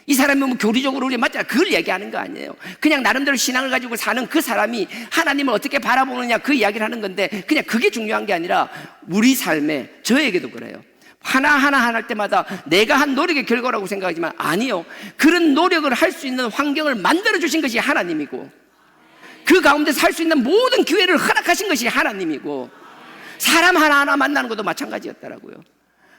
이 사람이 뭐 교리적으로 우리 맞잖아, 그걸 얘기하는 거 아니에요. 그냥 나름대로 신앙을 가지고 사는 그 사람이 하나님을 어떻게 바라보느냐, 그 이야기를 하는 건데, 그냥 그게 중요한 게 아니라 우리 삶에, 저에게도 그래요. 하나하나 할 때마다 내가 한 노력의 결과라고 생각하지만 아니요, 그런 노력을 할 수 있는 환경을 만들어주신 것이 하나님이고, 그 가운데서 할 수 있는 모든 기회를 허락하신 것이 하나님이고, 사람 하나하나 만나는 것도 마찬가지였더라고요.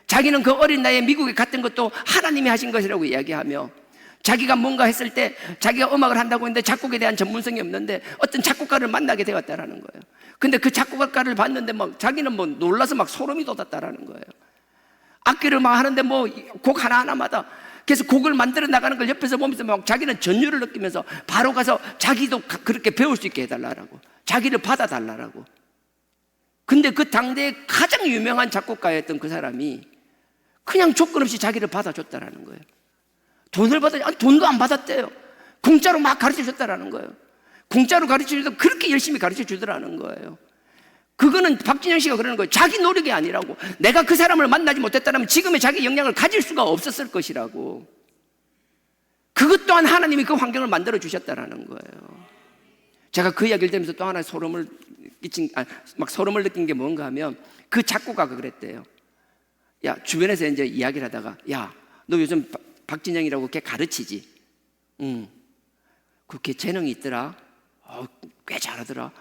자기는 그 어린 나이에 미국에 갔던 것도 하나님이 하신 것이라고 이야기하며, 자기가 뭔가 했을 때 자기가 음악을 한다고 했는데 작곡에 대한 전문성이 없는데 어떤 작곡가를 만나게 되었다라는 거예요. 근데 그 작곡가를 봤는데 막 자기는 뭐 놀라서 막 소름이 돋았다라는 거예요. 악기를 막 하는데 뭐 곡 하나하나마다, 그래서 곡을 만들어 나가는 걸 옆에서 보면서 막 자기는 전율을 느끼면서 바로 가서 자기도 그렇게 배울 수 있게 해달라고, 자기를 받아달라고. 근데 그 당대에 가장 유명한 작곡가였던 그 사람이 그냥 조건 없이 자기를 받아줬다라는 거예요. 돈을 아니 돈도 안 받았대요. 공짜로 막 가르쳐 줬다라는 거예요. 공짜로 가르쳐 주도 그렇게 열심히 가르쳐 주더라는 거예요. 그거는 박진영 씨가 그러는 거예요. 자기 노력이 아니라고. 내가 그 사람을 만나지 못했다면 지금의 자기 역량을 가질 수가 없었을 것이라고. 그것 또한 하나님이 그 환경을 만들어 주셨다라는 거예요. 제가 그 이야기를 들으면서 또 하나 소름을 느낀 게 뭔가 하면, 그 작곡가가 그랬대요. 야, 주변에서 이제 이야기를 하다가, 야, 너 요즘 박진영이라고 걔 가르치지? 응. 그걔 재능이 있더라. 꽤 잘하더라.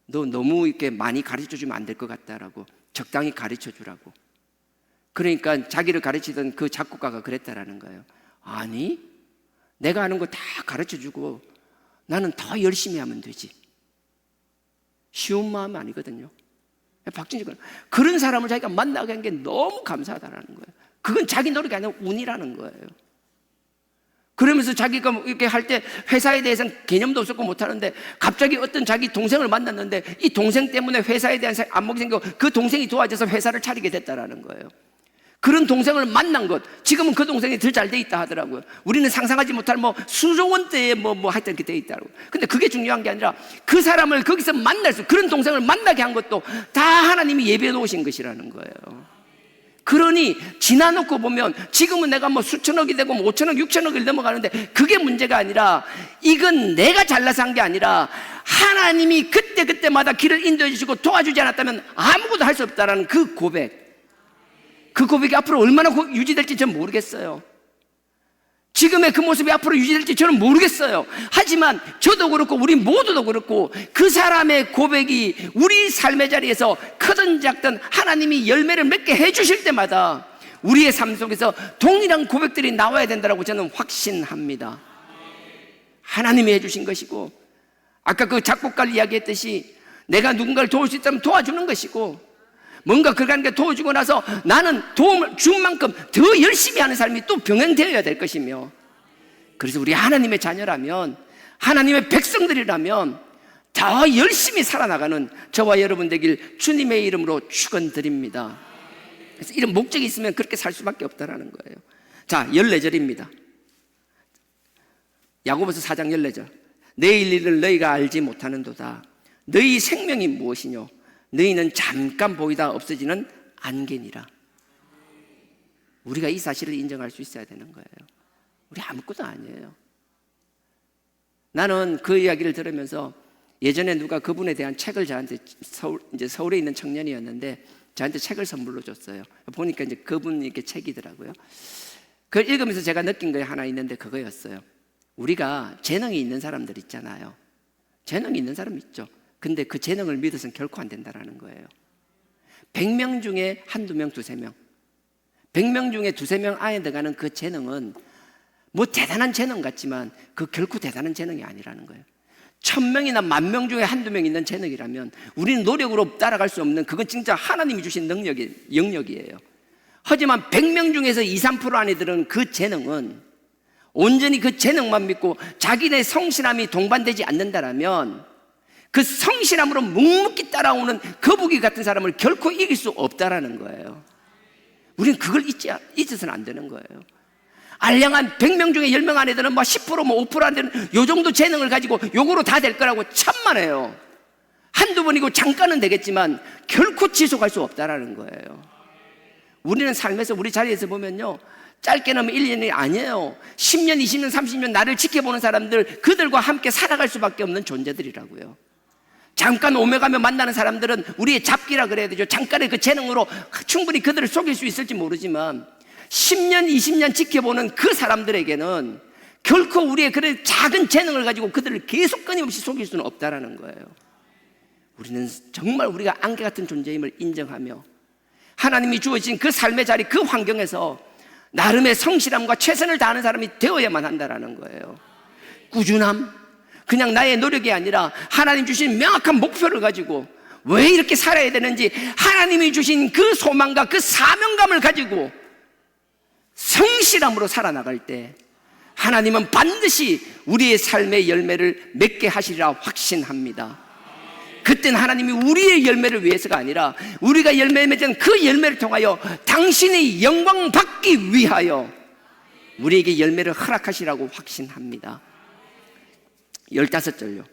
너 너무 이렇게 많이 가르쳐 주면 안 될 것 같다라고. 적당히 가르쳐 주라고. 그러니까 자기를 가르치던 그 작곡가가 그랬다라는 거예요. 아니, 내가 아는 거 다 가르쳐 주고 나는 더 열심히 하면 되지. 쉬운 마음이 아니거든요. 박진식 그런 사람을 자기가 만나게 한 게 너무 감사하다라는 거예요. 그건 자기 노력이 아니라 운이라는 거예요. 그러면서 자기가 이렇게 할 때 회사에 대해서는 개념도 없었고 못하는데 갑자기 어떤 자기 동생을 만났는데 이 동생 때문에 회사에 대한 안목이 생기고 그 동생이 도와줘서 회사를 차리게 됐다라는 거예요. 그런 동생을 만난 것, 지금은 그 동생이 더 잘 돼 있다 하더라고요. 우리는 상상하지 못할 수조 원대의 하여튼 이렇게 돼 있다고. 근데 그게 중요한 게 아니라 그 사람을 거기서 만날 그런 동생을 만나게 한 것도 다 하나님이 예비해 놓으신 것이라는 거예요. 그러니 지나놓고 보면 지금은 내가 수천억이 되고 5천억, 6천억을 넘어가는데 그게 문제가 아니라 이건 내가 잘나서 한 게 아니라 하나님이 그때마다 길을 인도해 주시고 도와주지 않았다면 아무것도 할 수 없다라는 그 고백. 그 고백이 앞으로 얼마나 유지될지 저는 모르겠어요. 지금의 그 모습이 앞으로 유지될지 저는 모르겠어요. 하지만 저도 그렇고 우리 모두도 그렇고 그 사람의 고백이 우리 삶의 자리에서 크든 작든 하나님이 열매를 맺게 해주실 때마다 우리의 삶 속에서 동일한 고백들이 나와야 된다고 저는 확신합니다. 하나님이 해주신 것이고, 아까 그 작곡가를 이야기했듯이 내가 누군가를 도울 수 있다면 도와주는 것이고, 뭔가 그렇게 도와주고 나서 나는 도움을 준 만큼 더 열심히 하는 삶이 또 병행되어야 될 것이며, 그래서 우리 하나님의 자녀라면, 하나님의 백성들이라면 더 열심히 살아나가는 저와 여러분 되길 주님의 이름으로 축원드립니다. 그래서 이런 목적이 있으면 그렇게 살 수밖에 없다라는 거예요. 자, 14절입니다. 야고보서 4장 14절. 내일 일을 너희가 알지 못하는도다. 너희 생명이 무엇이뇨? 너희는 잠깐 보이다 없어지는 안개니라. 우리가 이 사실을 인정할 수 있어야 되는 거예요. 우리 아무것도 아니에요. 나는 그 이야기를 들으면서 예전에 누가 그분에 대한 책을 저한테 서울에 있는 청년이었는데 저한테 책을 선물로 줬어요. 보니까 이제 그분 이렇게 책이더라고요. 그걸 읽으면서 제가 느낀 게 하나 있는데 그거였어요. 우리가 재능이 있는 사람들 있잖아요. 재능이 있는 사람 있죠. 근데 그 재능을 믿어서는 결코 안 된다는 거예요. 100명 중에 한두 명, 두세 명, 100명 중에 두세 명 안에 들어가는 그 재능은 대단한 재능 같지만 그 결코 대단한 재능이 아니라는 거예요. 1000명이나 10,000명 중에 한두 명 있는 재능이라면 우리는 노력으로 따라갈 수 없는, 그건 진짜 하나님이 주신 영역이에요. 하지만 100명 중에서 2, 3% 안에 들은 그 재능은 온전히 그 재능만 믿고 자기네 성실함이 동반되지 않는다라면 그 성실함으로 묵묵히 따라오는 거북이 같은 사람을 결코 이길 수 없다라는 거예요. 우리는 그걸 잊어서는 안 되는 거예요. 알량한 100명 중에 10명 안에 드는 10% 5% 안 되는 요 정도 재능을 가지고 요거로 다 될 거라고 천만에요. 한두 번이고 잠깐은 되겠지만 결코 지속할 수 없다라는 거예요. 우리는 삶에서 우리 자리에서 보면요, 짧게 넘으면 1년이 아니에요. 10년, 20년, 30년 나를 지켜보는 사람들, 그들과 함께 살아갈 수밖에 없는 존재들이라고요. 잠깐 오며가며 만나는 사람들은 우리의 잡기라 그래야 되죠. 잠깐의 그 재능으로 충분히 그들을 속일 수 있을지 모르지만 10년, 20년 지켜보는 그 사람들에게는 결코 우리의 그런 작은 재능을 가지고 그들을 계속 끊임없이 속일 수는 없다라는 거예요. 우리는 정말 우리가 안개 같은 존재임을 인정하며 하나님이 주어진 그 삶의 자리, 그 환경에서 나름의 성실함과 최선을 다하는 사람이 되어야만 한다라는 거예요. 꾸준함, 그냥 나의 노력이 아니라 하나님 주신 명확한 목표를 가지고 왜 이렇게 살아야 되는지 하나님이 주신 그 소망과 그 사명감을 가지고 성실함으로 살아나갈 때 하나님은 반드시 우리의 삶의 열매를 맺게 하시리라 확신합니다. 그때는 하나님이 우리의 열매를 위해서가 아니라 우리가 열매 맺은 그 열매를 통하여 당신의 영광 받기 위하여 우리에게 열매를 허락하시라고 확신합니다. 15절요.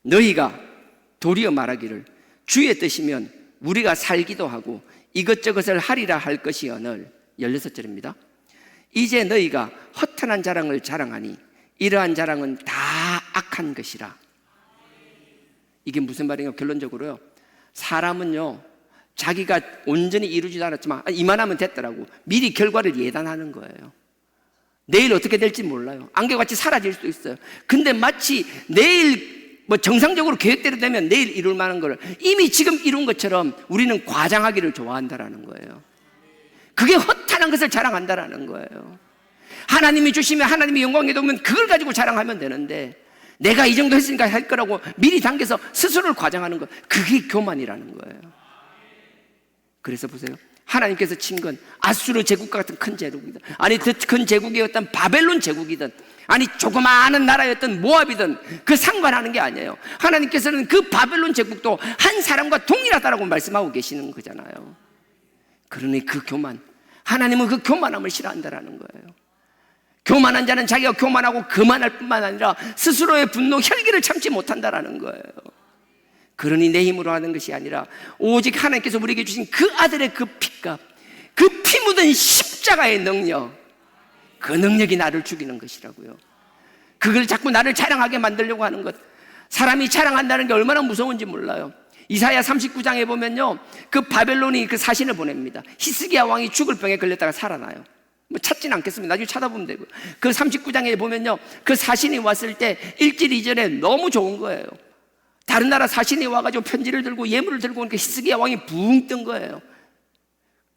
너희가 도리어 말하기를 주의 뜻이면 우리가 살기도 하고 이것저것을 하리라 할 것이여늘. 16절입니다. 이제 너희가 허탄한 자랑을 자랑하니 이러한 자랑은 다 악한 것이라. 이게 무슨 말인가? 결론적으로요, 사람은요 자기가 온전히 이루지도 않았지만 이만하면 됐더라고 미리 결과를 예단하는 거예요. 내일 어떻게 될지 몰라요. 안개같이 사라질 수도 있어요. 근데 마치 내일 정상적으로 계획대로 되면 내일 이룰 만한 걸 이미 지금 이룬 것처럼 우리는 과장하기를 좋아한다라는 거예요. 그게 허탄한 것을 자랑한다라는 거예요. 하나님이 주시면 하나님의 영광이 되면 그걸 가지고 자랑하면 되는데 내가 이 정도 했으니까 할 거라고 미리 당겨서 스스로를 과장하는 것, 그게 교만이라는 거예요. 그래서 보세요, 하나님께서 친 건 아수르 제국과 같은 큰 제국이든, 아니 더 큰 제국이었던 바벨론 제국이든, 아니 조그마한 나라였던 모압이든 그 상관하는 게 아니에요. 하나님께서는 그 바벨론 제국도 한 사람과 동일하다라고 말씀하고 계시는 거잖아요. 그러니 그 교만, 하나님은 그 교만함을 싫어한다라는 거예요. 교만한 자는 자기가 교만하고 그만할 뿐만 아니라 스스로의 분노, 혈기를 참지 못한다라는 거예요. 그러니 내 힘으로 하는 것이 아니라 오직 하나님께서 우리에게 주신 그 아들의 그 피값, 그 피 묻은 십자가의 능력, 그 능력이 나를 죽이는 것이라고요. 그걸 자꾸 나를 자랑하게 만들려고 하는 것, 사람이 자랑한다는 게 얼마나 무서운지 몰라요. 이사야 39장에 보면요, 그 바벨론이 그 사신을 보냅니다. 히스기야 왕이 죽을 병에 걸렸다가 살아나요. 뭐 찾지는 않겠습니다. 나중에 찾아보면 되고요. 그 39장에 보면요, 그 사신이 왔을 때 1절 2절에 너무 좋은 거예요. 다른 나라 사신이 와가지고 편지를 들고 예물을 들고 오니까 히스기야 왕이 붕 뜬 거예요.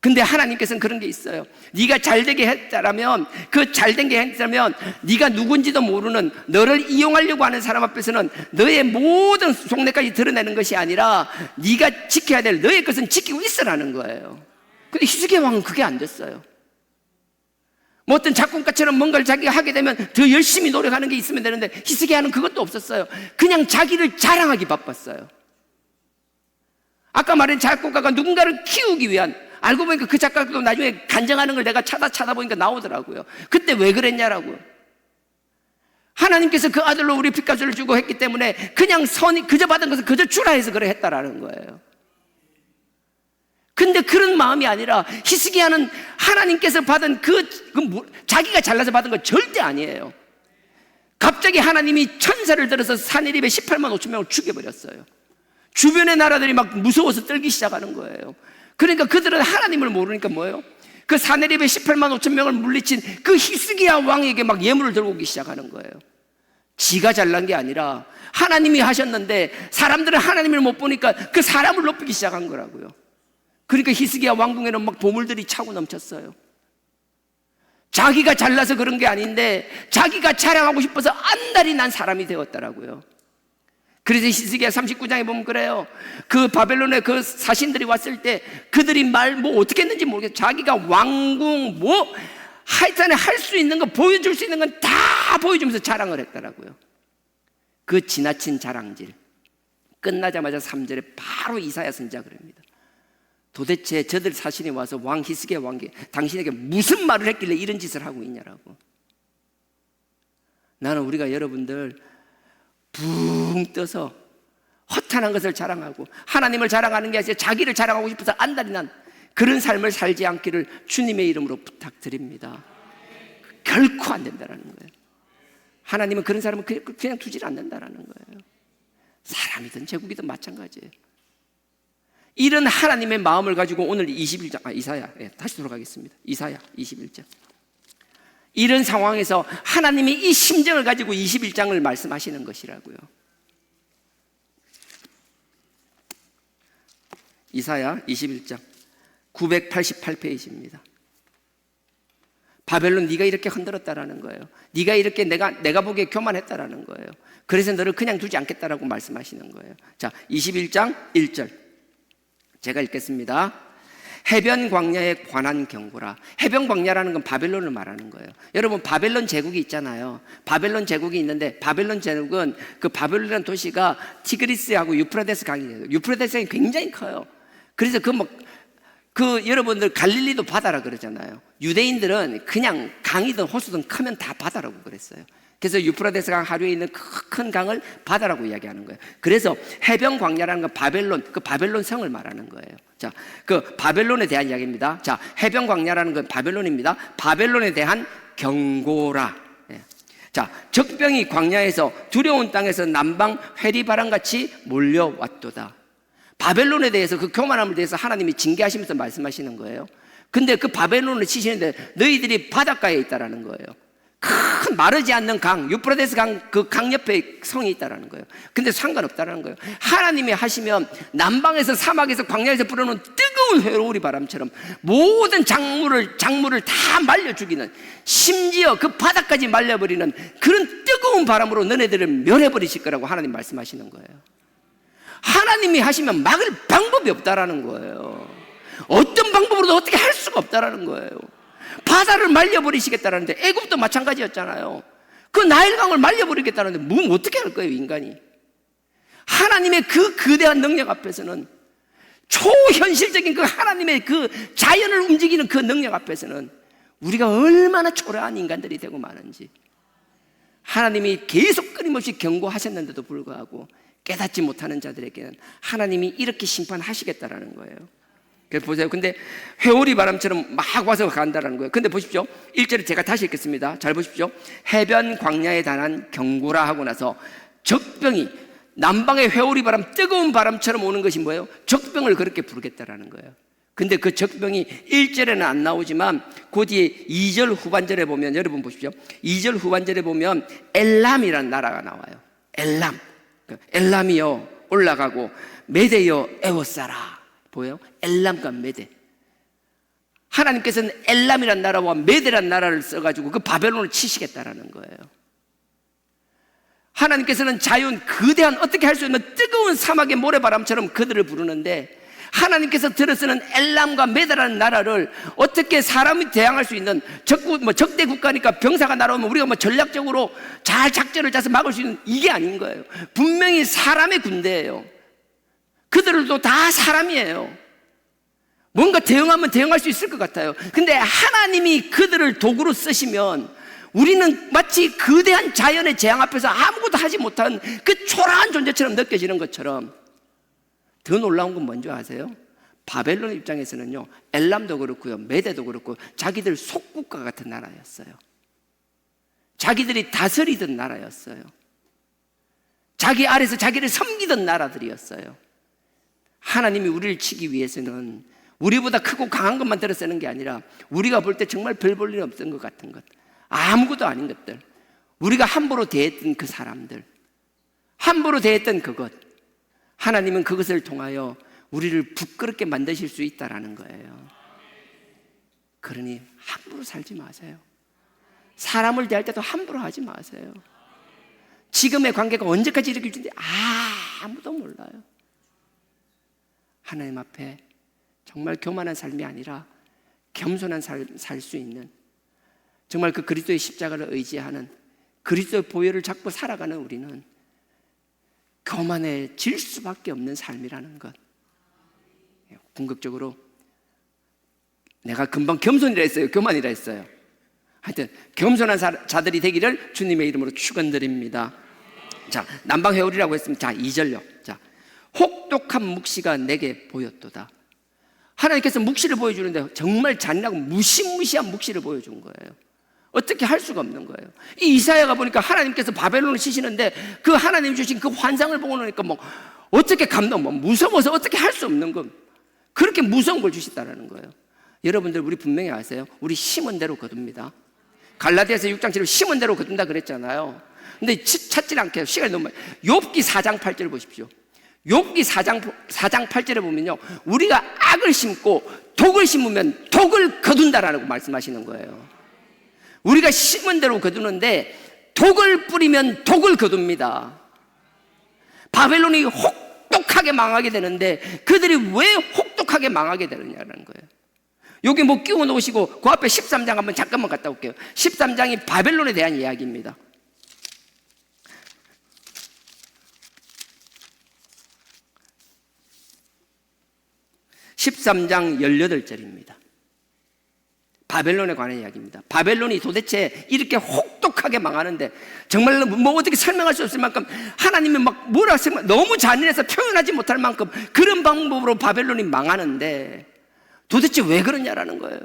근데 하나님께서는 그런 게 있어요. 네가 잘되게 했다라면, 그 잘된 게 했다면 네가 누군지도 모르는, 너를 이용하려고 하는 사람 앞에서는 너의 모든 속내까지 드러내는 것이 아니라 네가 지켜야 될 너의 것은 지키고 있으라는 거예요. 근데 히스기야 왕은 그게 안 됐어요. 뭐 어떤 작곡가처럼 뭔가를 자기가 하게 되면 더 열심히 노력하는 게 있으면 되는데, 히스기야는 그것도 없었어요. 그냥 자기를 자랑하기 바빴어요. 아까 말한 작곡가가 누군가를 키우기 위한, 알고 보니까 그 작가도 나중에 간증하는 걸 내가 찾아보니까 나오더라고요. 그때 왜 그랬냐라고요. 하나님께서 그 아들로 우리 핏값을 주고 했기 때문에 그냥 선이 그저 받은 것을 그저 주라 해서 그래 했다라는 거예요. 근데 그런 마음이 아니라 히스기야는 하나님께서 받은 자기가 잘나서 받은 거 절대 아니에요. 갑자기 하나님이 천사를 들어서 사내립에 18만 5천 명을 죽여버렸어요. 주변의 나라들이 막 무서워서 떨기 시작하는 거예요. 그러니까 그들은 하나님을 모르니까 뭐예요? 그 사내립에 18만 5천 명을 물리친 그 히스기야 왕에게 막 예물을 들고 오기 시작하는 거예요. 지가 잘난 게 아니라 하나님이 하셨는데 사람들은 하나님을 못 보니까 그 사람을 높이기 시작한 거라고요. 그러니까 히스기야 왕궁에는 막 보물들이 차고 넘쳤어요. 자기가 잘나서 그런 게 아닌데 자기가 자랑하고 싶어서 안달이 난 사람이 되었더라고요. 그래서 히스기야 39장에 보면 그래요. 그 바벨론의 그 사신들이 왔을 때 그들이 뭐 어떻게 했는지 모르겠어요. 자기가 왕궁 하여튼에 할 수 있는 거, 보여줄 수 있는 건 다 보여주면서 자랑을 했더라고요. 그 지나친 자랑질 끝나자마자 3절에 바로 이사야 선지자가 그럽니다. 도대체 저들 사신이 와서 왕 히스기야 왕께 당신에게 무슨 말을 했길래 이런 짓을 하고 있냐라고. 나는 우리가 여러분들 붕 떠서 허탄한 것을 자랑하고 하나님을 자랑하는 게 아니라 자기를 자랑하고 싶어서 안달이 난 그런 삶을 살지 않기를 주님의 이름으로 부탁드립니다. 결코 안 된다라는 거예요. 하나님은 그런 사람은 그냥 두질 않는다라는 거예요. 사람이든 제국이든 마찬가지예요. 이런 하나님의 마음을 가지고 오늘 21장, 이사야, 다시 돌아가겠습니다. 이사야 21장. 이런 상황에서 하나님이 이 심정을 가지고 21장을 말씀하시는 것이라고요. 이사야 21장 988페이지입니다. 바벨론 네가 이렇게 흔들었다라는 거예요. 네가 이렇게 내가 보기에 교만했다라는 거예요. 그래서 너를 그냥 두지 않겠다라고 말씀하시는 거예요. 자, 21장 1절 제가 읽겠습니다. 해변 광야에 관한 경고라. 해변 광야라는 건 바벨론을 말하는 거예요. 여러분, 바벨론 제국이 있잖아요. 바벨론 제국이 있는데 바벨론 제국은 그 바벨론이라는 도시가 티그리스하고 유프라데스 강이에요. 유프라데스 강이 굉장히 커요. 그래서 여러분들 갈릴리도 바다라 그러잖아요. 유대인들은 그냥 강이든 호수든 크면 다 바다라고 그랬어요. 그래서 유프라데스 강 하류에 있는 큰 강을 바다라고 이야기하는 거예요. 그래서 해변 광야라는 건 바벨론 성을 말하는 거예요. 자, 그 바벨론에 대한 이야기입니다. 자, 해변 광야라는 건 바벨론입니다. 바벨론에 대한 경고라. 자, 적병이 광야에서 두려운 땅에서 남방 회리바람같이 몰려왔도다. 바벨론에 대해서 그 교만함을 대해서 하나님이 징계하시면서 말씀하시는 거예요. 근데 그 바벨론을 치시는데 너희들이 바닷가에 있다라는 거예요. 큰 마르지 않는 강, 유프라데스 강, 그 강 옆에 성이 있다라는 거예요. 근데 상관없다라는 거예요. 하나님이 하시면 남방에서 사막에서 광야에서 불어오는 뜨거운 회오리 바람처럼 모든 작물을 다 말려 죽이는, 심지어 그 바닥까지 말려버리는 그런 뜨거운 뜨거운 바람으로 너네들을 멸해버리실 거라고 하나님 말씀하시는 거예요. 하나님이 하시면 막을 방법이 없다라는 거예요. 어떤 방법으로도 어떻게 할 수가 없다라는 거예요. 바다를 말려버리시겠다라는데, 애굽도 마찬가지였잖아요. 그 나일강을 말려버리겠다는데 뭐 어떻게 할 거예요, 인간이? 하나님의 그 거대한 능력 앞에서는, 초현실적인 그 하나님의 그 자연을 움직이는 그 능력 앞에서는 우리가 얼마나 초라한 인간들이 되고 마는지, 하나님이 계속 끊임없이 경고하셨는데도 불구하고 깨닫지 못하는 자들에게는 하나님이 이렇게 심판하시겠다라는 거예요. 그래서 보세요. 근데 회오리 바람처럼 막 와서 간다라는 거예요. 근데 보십시오. 1절에 제가 다시 읽겠습니다. 잘 보십시오. 해변 광야에 단한 경고라 하고 나서 적병이, 남방의 회오리 바람, 뜨거운 바람처럼 오는 것이 뭐예요? 적병을 그렇게 부르겠다라는 거예요. 근데 그 적병이 1절에는 안 나오지만 그 뒤에 2절 후반절에 보면, 여러분 보십시오. 2절 후반절에 보면 엘람이라는 나라가 나와요. 엘람. 엘람이여 올라가고 메대여 에워싸라. 보여요? 엘람과 메대. 하나님께서는 엘람이란 나라와 메대란 나라를 써가지고 그 바벨론을 치시겠다라는 거예요. 하나님께서는 자연, 거대한, 어떻게 할 수 없는 뜨거운 사막의 모래바람처럼 그들을 부르는데, 하나님께서 들어서는 엘람과 메대라는 나라를 어떻게 사람이 대항할 수 있는, 적대 국가니까 병사가 날아오면 우리가 전략적으로 잘 작전을 짜서 막을 수 있는, 이게 아닌 거예요. 분명히 사람의 군대예요. 그들도 다 사람이에요. 뭔가 대응하면 대응할 수 있을 것 같아요. 근데 하나님이 그들을 도구로 쓰시면 우리는 마치 거대한 자연의 재앙 앞에서 아무것도 하지 못한 그 초라한 존재처럼 느껴지는 것처럼, 더 놀라운 건 뭔지 아세요? 바벨론 입장에서는요, 엘람도 그렇고요, 메대도 그렇고 자기들 속국가 같은 나라였어요. 자기들이 다스리던 나라였어요. 자기 아래서 자기를 섬기던 나라들이었어요. 하나님이 우리를 치기 위해서는 우리보다 크고 강한 것만 들어 쓰는 게 아니라, 우리가 볼 때 정말 별 볼 일 없던 것 같은 것, 아무것도 아닌 것들, 우리가 함부로 대했던 그 사람들, 함부로 대했던 그것, 하나님은 그것을 통하여 우리를 부끄럽게 만드실 수 있다라는 거예요. 그러니 함부로 살지 마세요. 사람을 대할 때도 함부로 하지 마세요. 지금의 관계가 언제까지 이렇게 될지 아무도 몰라요. 하나님 앞에 정말 교만한 삶이 아니라 겸손한 삶 살 수 있는, 정말 그 그리스도의 십자가를 의지하는, 그리스도의 보혈을 잡고 살아가는 우리는 교만해질 수밖에 없는 삶이라는 것. 궁극적으로 내가 금방 겸손이라 했어요, 교만이라 했어요? 하여튼 겸손한 자들이 되기를 주님의 이름으로 축원드립니다. 자, 남방회오리라고 했으면, 자 2절요. 자, 혹독한 묵시가 내게 보였도다. 하나님께서 묵시를 보여주는데 정말 잔인하고 무시무시한 묵시를 보여준 거예요. 어떻게 할 수가 없는 거예요. 이 이사야가 보니까 하나님께서 바벨론을 치시는데 그 하나님 주신 그 환상을 보고 나니까 어떻게 무서워서 어떻게 할 수 없는 거, 그렇게 무서운 걸 주셨다는 거예요. 여러분들, 우리 분명히 아세요? 우리 심은 대로 거둡니다. 갈라디아서 6장 7절 심은 대로 거둔다 그랬잖아요. 근데 찾질 않게 시간이 너무 많아요. 욥기 4장 8절 보십시오. 욥기 4장 8절에 보면요, 우리가 악을 심고 독을 심으면 독을 거둔다라고 말씀하시는 거예요. 우리가 심은 대로 거두는데 독을 뿌리면 독을 거둡니다. 바벨론이 혹독하게 망하게 되는데 그들이 왜 혹독하게 망하게 되느냐는 거예요. 여기 끼워 놓으시고 그 앞에 13장 한번 잠깐만 갔다 올게요. 13장이 바벨론에 대한 이야기입니다. 13장 18절입니다. 바벨론에 관한 이야기입니다. 바벨론이 도대체 이렇게 혹독하게 망하는데, 정말 어떻게 설명할 수 없을 만큼 하나님이 뭐라 너무 잔인해서 표현하지 못할 만큼 그런 방법으로 바벨론이 망하는데 도대체 왜 그러냐라는 거예요.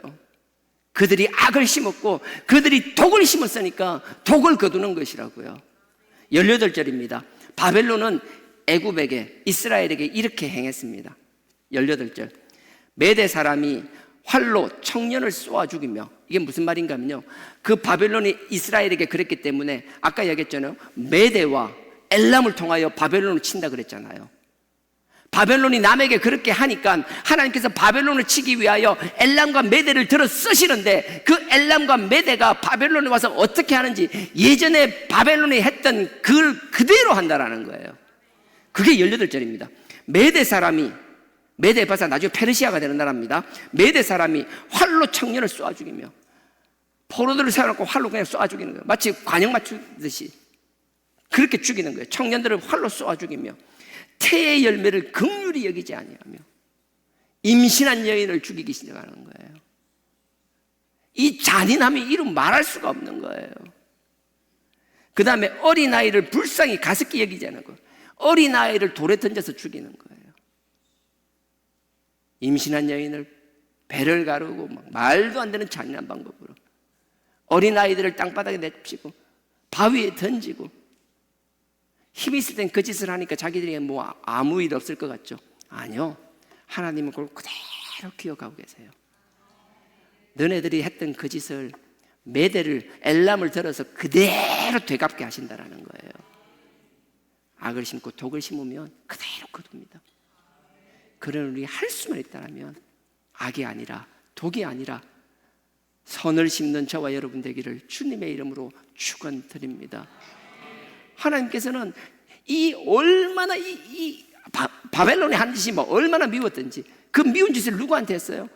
그들이 악을 심었고 그들이 독을 심었으니까 독을 거두는 것이라고요. 18절입니다. 바벨론은 애굽에게, 이스라엘에게 이렇게 행했습니다. 18절. 메대 사람이 활로 청년을 쏘아 죽이며, 이게 무슨 말인가 하면요, 그 바벨론이 이스라엘에게 그랬기 때문에 아까 얘기했잖아요. 메대와 엘람을 통하여 바벨론을 친다 그랬잖아요. 바벨론이 남에게 그렇게 하니까 하나님께서 바벨론을 치기 위하여 엘람과 메대를 들어 쓰시는데, 그 엘람과 메대가 바벨론에 와서 어떻게 하는지 예전에 바벨론이 했던 그걸 그대로 한다라는 거예요. 그게 18절입니다. 메대 사람이, 메대 바사 나중에 페르시아가 되는 나라입니다. 메대 사람이 활로 청년을 쏘아 죽이며, 포로들을 세워놓고 활로 그냥 쏘아 죽이는 거예요. 마치 관역 맞추듯이 그렇게 죽이는 거예요. 청년들을 활로 쏘아 죽이며, 태의 열매를 긍휼히 여기지 아니하며 임신한 여인을 죽이기 시작하는 거예요. 이 잔인함이 이루 말할 수가 없는 거예요. 그 다음에 어린아이를 불쌍히 가습게 여기지 않고 어린아이를 돌에 던져서 죽이는 거예요. 임신한 여인을 배를 가르고 말도 안 되는 잔인한 방법으로 어린아이들을 땅바닥에 내치고 바위에 던지고, 힘이 있을 땐 그 짓을 하니까 자기들이 뭐 아무 일 없을 것 같죠? 아니요, 하나님은 그걸 그대로 기억하고 계세요. 너네들이 했던 그 짓을, 메대를, 엘람을 들어서 그대로 되갚게 하신다라는 거예요. 악을 심고 독을 심으면 그대로 거둡니다. 그런 우리 할 수만 있다면 악이 아니라, 독이 아니라 선을 심는 저와 여러분 되기를 주님의 이름으로 축원드립니다. 하나님께서는 이 얼마나 바벨론이 한 짓이 뭐 얼마나 미웠던지, 그 미운 짓을 누구한테 했어요?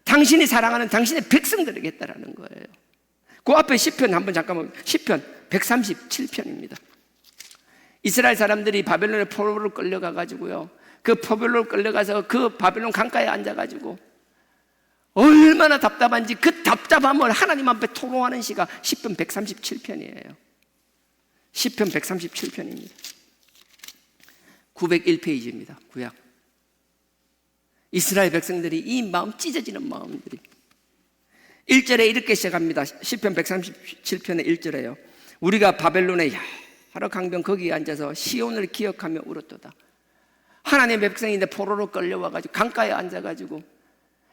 당신이 사랑하는 당신의 백성들에게 했다라는 거예요. 그 앞에 시편 한번 잠깐만, 시편 137편입니다. 이스라엘 사람들이 바벨론의 포로로 끌려가가지고요, 그 포로로 끌려가서 그 바벨론 강가에 앉아가지고 얼마나 답답한지 그 답답함을 하나님 앞에 토로하는 시가 시편 137편이에요. 시편 137편입니다. 901페이지입니다. 구약. 이스라엘 백성들이 이 마음 찢어지는 마음들이 1절에 이렇게 시작합니다. 시편 137편의 1절에요. 우리가 바벨론의 여러 강변 거기에 앉아서 시온을 기억하며 울었도다. 하나님의 백성인데 포로로 끌려와가지고 강가에 앉아가지고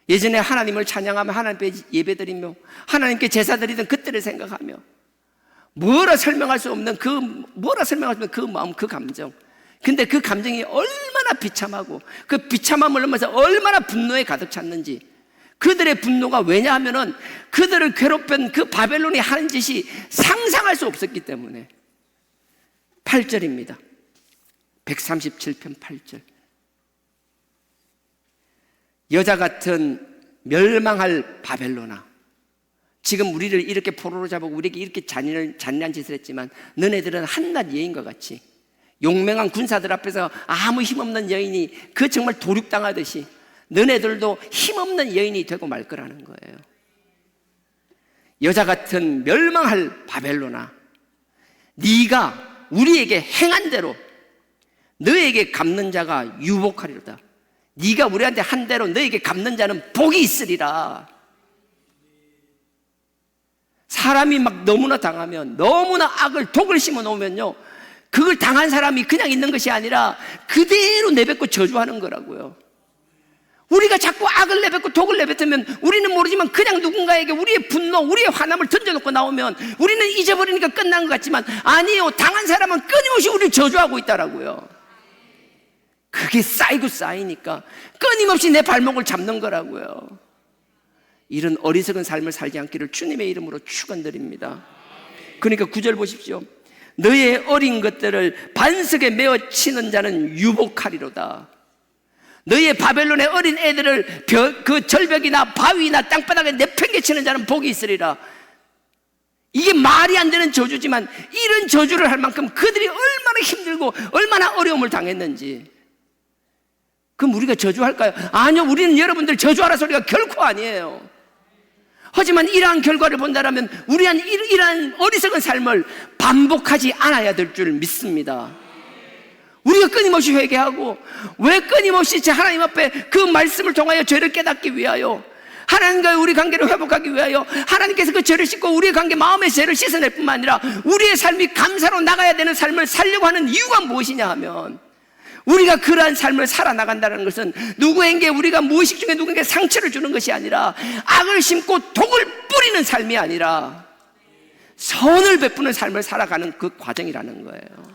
예전에 하나님을 찬양하며 하나님께 예배드리며 하나님께 제사드리던 그때를 생각하며 뭐라 설명할 수 없는 그 마음, 그 감정. 근데 그 감정이 얼마나 비참하고 그 비참함을 넘어서 얼마나 분노에 가득 찼는지, 그들의 분노가 왜냐하면은 그들을 괴롭힌 그 바벨론이 하는 짓이 상상할 수 없었기 때문에. 8절입니다. 137편 8절. 여자 같은 멸망할 바벨론아, 지금 우리를 이렇게 포로로 잡고 우리에게 이렇게 잔인한 짓을 했지만 너네들은 한낱 여인과 같이 용맹한 군사들 앞에서 아무 힘없는 여인이 그 정말 도륙당하듯이 너네들도 힘없는 여인이 되고 말 거라는 거예요. 여자 같은 멸망할 바벨론아, 네가 우리에게 행한 대로 너에게 갚는 자가 유복하리로다. 네가 우리한테 한 대로 너에게 갚는 자는 복이 있으리라. 사람이 막 너무나 당하면, 너무나 악을, 독을 심어 놓으면요, 그걸 당한 사람이 그냥 있는 것이 아니라 그대로 내뱉고 저주하는 거라고요. 우리가 자꾸 악을 내뱉고 독을 내뱉으면 우리는 모르지만 그냥 누군가에게 우리의 분노, 우리의 화남을 던져놓고 나오면 우리는 잊어버리니까 끝난 것 같지만 아니에요. 당한 사람은 끊임없이 우리를 저주하고 있다라고요. 그게 쌓이고 쌓이니까 끊임없이 내 발목을 잡는 거라고요. 이런 어리석은 삶을 살지 않기를 주님의 이름으로 축원드립니다. 그러니까 9절 보십시오. 너의 어린 것들을 반석에 메어 치는 자는 유복하리로다. 너의 바벨론의 어린 애들을 그 절벽이나 바위나 땅바닥에 내팽개치는 자는 복이 있으리라. 이게 말이 안 되는 저주지만 이런 저주를 할 만큼 그들이 얼마나 힘들고 얼마나 어려움을 당했는지. 그럼 우리가 저주할까요? 아니요, 우리는 여러분들 저주하라 소리가 결코 아니에요. 하지만 이러한 결과를 본다면 우리한 이러한 어리석은 삶을 반복하지 않아야 될 줄 믿습니다. 우리가 끊임없이 회개하고, 왜 끊임없이 제 하나님 앞에 그 말씀을 통하여 죄를 깨닫기 위하여, 하나님과의 우리 관계를 회복하기 위하여 하나님께서 그 죄를 씻고 우리의 관계, 마음의 죄를 씻어낼 뿐만 아니라 우리의 삶이 감사로 나가야 되는 삶을 살려고 하는 이유가 무엇이냐 하면, 우리가 그러한 삶을 살아나간다는 것은 누구에게 우리가 무의식 중에 누구에게 상처를 주는 것이 아니라 악을 심고 독을 뿌리는 삶이 아니라 선을 베푸는 삶을 살아가는 그 과정이라는 거예요.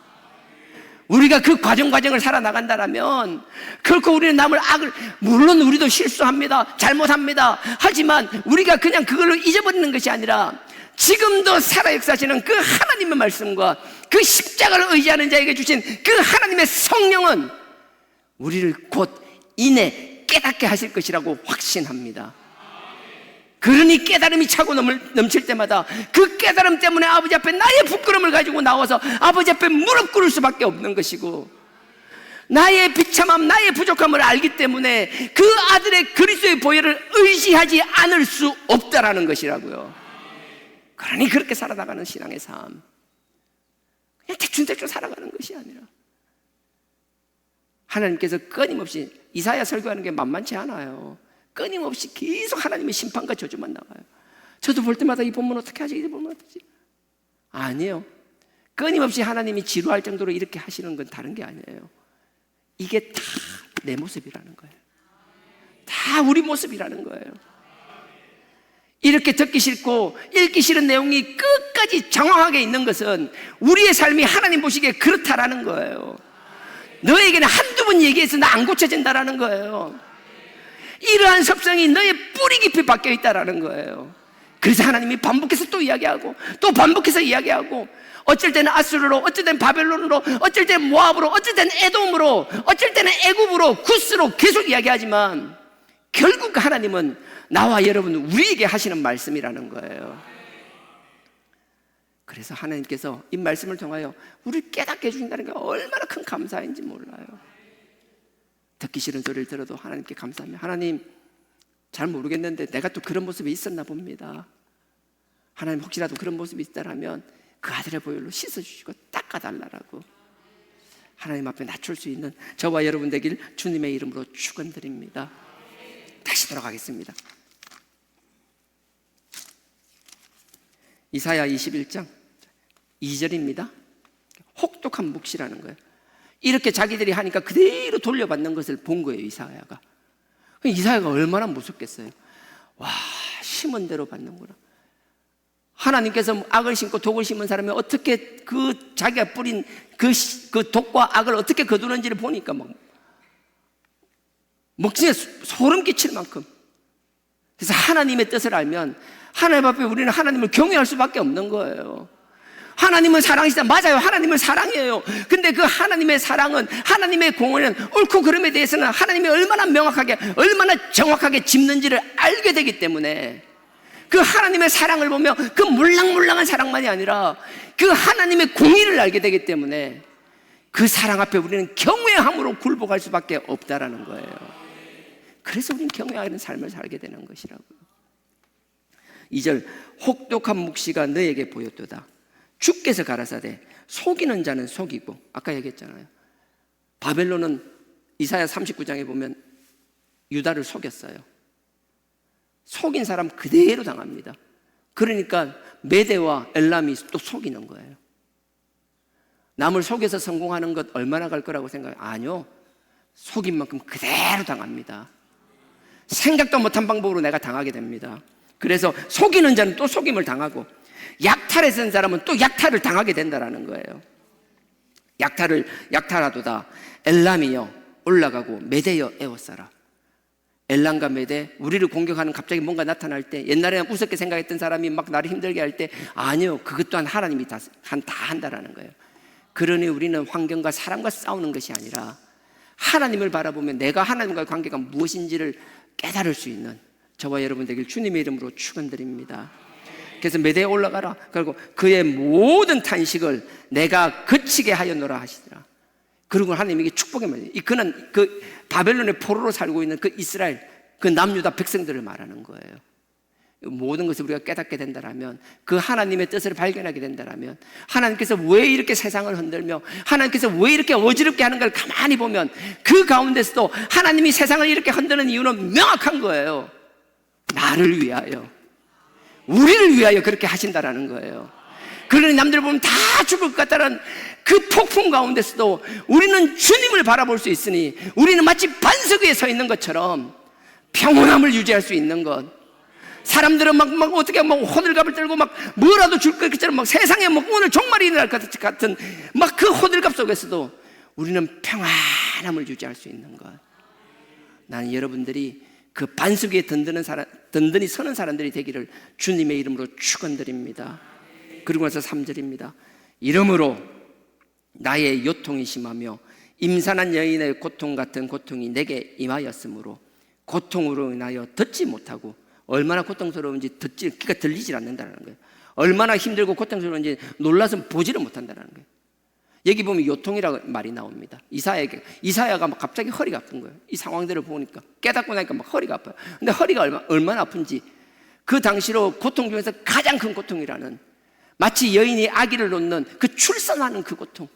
우리가 그 과정을 살아나간다면 결코 우리는 남을 악을, 물론 우리도 실수합니다, 잘못합니다. 하지만 우리가 그냥 그걸로 잊어버리는 것이 아니라 지금도 살아 역사하시는 그 하나님의 말씀과 그 십자가를 의지하는 자에게 주신 그 하나님의 성령은 우리를 곧 이내 깨닫게 하실 것이라고 확신합니다. 그러니 깨달음이 차고 넘칠 때마다 그 깨달음 때문에 아버지 앞에 나의 부끄러움을 가지고 나와서 아버지 앞에 무릎 꿇을 수밖에 없는 것이고, 나의 비참함, 나의 부족함을 알기 때문에 그 아들의 그리스도의 보혈을 의지하지 않을 수 없다라는 것이라고요. 그러니 그렇게 살아나가는 신앙의 삶, 그냥 대충 살아가는 것이 아니라 하나님께서 끊임없이, 이사야 설교하는 게 만만치 않아요. 끊임없이 계속 하나님의 심판과 저주만 나와요. 저도 볼 때마다 이 본문 어떻게 하지? 이 본문 어떻게 하지? 아니에요. 끊임없이 하나님이 지루할 정도로 이렇게 하시는 건 다른 게 아니에요. 이게 다 내 모습이라는 거예요. 다 우리 모습이라는 거예요. 이렇게 듣기 싫고 읽기 싫은 내용이 끝까지 장황하게 있는 것은 우리의 삶이 하나님 보시기에 그렇다라는 거예요. 너에게는 한두 번 얘기해서 나 안 고쳐진다라는 거예요. 이러한 섭성이 너의 뿌리 깊이 박혀 있다라는 거예요. 그래서 하나님이 반복해서 또 이야기하고 또 반복해서 이야기하고, 어쩔 때는 아수르로, 어쩔 때는 바벨론으로, 어쩔 때는 모압으로, 어쩔 때는 에돔으로, 어쩔 때는 애굽으로, 구스로 계속 이야기하지만 결국 하나님은 나와 여러분 우리에게 하시는 말씀이라는 거예요. 그래서 하나님께서 이 말씀을 통하여 우리를 깨닫게 해주신다는 게 얼마나 큰 감사인지 몰라요. 듣기 싫은 소리를 들어도 하나님께 감사합니다. 하나님, 잘 모르겠는데 내가 또 그런 모습이 있었나 봅니다. 하나님, 혹시라도 그런 모습이 있다라면 그 아들의 보혈로 씻어주시고 닦아달라고 하나님 앞에 낮출 수 있는 저와 여러분 되길 주님의 이름으로 축원드립니다. 다시 돌아가겠습니다. 이사야 21장 2절입니다. 혹독한 묵시라는 거예요. 이렇게 자기들이 하니까 그대로 돌려받는 것을 본 거예요, 이사야가. 이사야가 얼마나 무섭겠어요. 와, 심은 대로 받는구나. 하나님께서 악을 심고 독을 심은 사람이 어떻게 그 자기가 뿌린 그 독과 악을 어떻게 거두는지를 보니까 막 진짜 소름 끼칠 만큼. 그래서 하나님의 뜻을 알면 하나님 앞에 우리는 하나님을 경외할 수밖에 없는 거예요. 하나님은 사랑이시다. 맞아요. 하나님은 사랑이에요. 근데 그 하나님의 사랑은, 하나님의 공헌은, 옳고 그름에 대해서는 하나님이 얼마나 명확하게, 얼마나 정확하게 짚는지를 알게 되기 때문에 그 하나님의 사랑을 보며 그 물랑물랑한 사랑만이 아니라 그 하나님의 공의를 알게 되기 때문에 그 사랑 앞에 우리는 경외함으로 굴복할 수밖에 없다라는 거예요. 그래서 우리는 경외하는 삶을 살게 되는 것이라고요. 2절, 혹독한 묵시가 너에게 보였도다. 주께서 가라사대 속이는 자는 속이고, 아까 얘기했잖아요. 바벨론은 이사야 39장에 보면 유다를 속였어요. 속인 사람 그대로 당합니다. 그러니까 메대와 엘람이 또 속이는 거예요. 남을 속여서 성공하는 것 얼마나 갈 거라고 생각해요? 아니요. 속인 만큼 그대로 당합니다. 생각도 못한 방법으로 내가 당하게 됩니다. 그래서 속이는 자는 또 속임을 당하고, 약탈에 쓴 사람은 또 약탈을 당하게 된다는 거예요. 약탈하도다. 엘람이여 올라가고 메대여 에워싸라. 엘람과 메대, 우리를 공격하는 갑자기 뭔가 나타날 때, 옛날에는 우습게 생각했던 사람이 막 나를 힘들게 할 때, 아니요, 그것 또한 하나님이 다 한다라는 거예요. 그러니 우리는 환경과 사람과 싸우는 것이 아니라 하나님을 바라보며 내가 하나님과의 관계가 무엇인지를 깨달을 수 있는 저와 여러분 되길 주님의 이름으로 축원드립니다. 그래서 메대에 올라가라. 그리고 그의 모든 탄식을 내가 그치게 하였노라 하시더라. 그리고 하나님에게 축복의 말이에요. 그는 그 바벨론의 포로로 살고 있는 그 이스라엘, 그 남유다 백성들을 말하는 거예요. 모든 것을 우리가 깨닫게 된다면, 그 하나님의 뜻을 발견하게 된다면, 하나님께서 왜 이렇게 세상을 흔들며 하나님께서 왜 이렇게 어지럽게 하는 걸 가만히 보면 그 가운데서도 하나님이 세상을 이렇게 흔드는 이유는 명확한 거예요. 나를 위하여, 우리를 위하여 그렇게 하신다라는 거예요. 그러니 남들 보면 다 죽을 것 같다는 그 폭풍 가운데서도 우리는 주님을 바라볼 수 있으니, 우리는 마치 반석 위에 서 있는 것처럼 평온함을 유지할 수 있는 것. 사람들은 막 어떻게 막 호들갑을 떨고 막 뭐라도 줄 것처럼 막 세상에 막 오늘 종말이 일어날 것 같은 막 그 호들갑 속에서도 우리는 평안함을 유지할 수 있는 것. 나는 여러분들이 그 반석 위에 든든히 서는 사람들이 되기를 주님의 이름으로 축원드립니다. 그리고 나서 3절입니다. 이러므로 나의 요통이 심하며 임산한 여인의 고통 같은 고통이 내게 임하였으므로 고통으로 인하여 듣지 못하고, 얼마나 고통스러운지 귀가 들리질 않는다는 거예요. 얼마나 힘들고 고통스러운지 놀라서 보지를 못한다는 거예요. 여기 보면 요통이라고 말이 나옵니다. 이사야가 막 갑자기 허리가 아픈 거예요. 이 상황들을 보니까 깨닫고 나니까 막 허리가 아파요. 근데 허리가 얼마나 아픈지, 그 당시로 고통 중에서 가장 큰 고통이라는, 마치 여인이 아기를 놓는 그 출산하는 그 고통,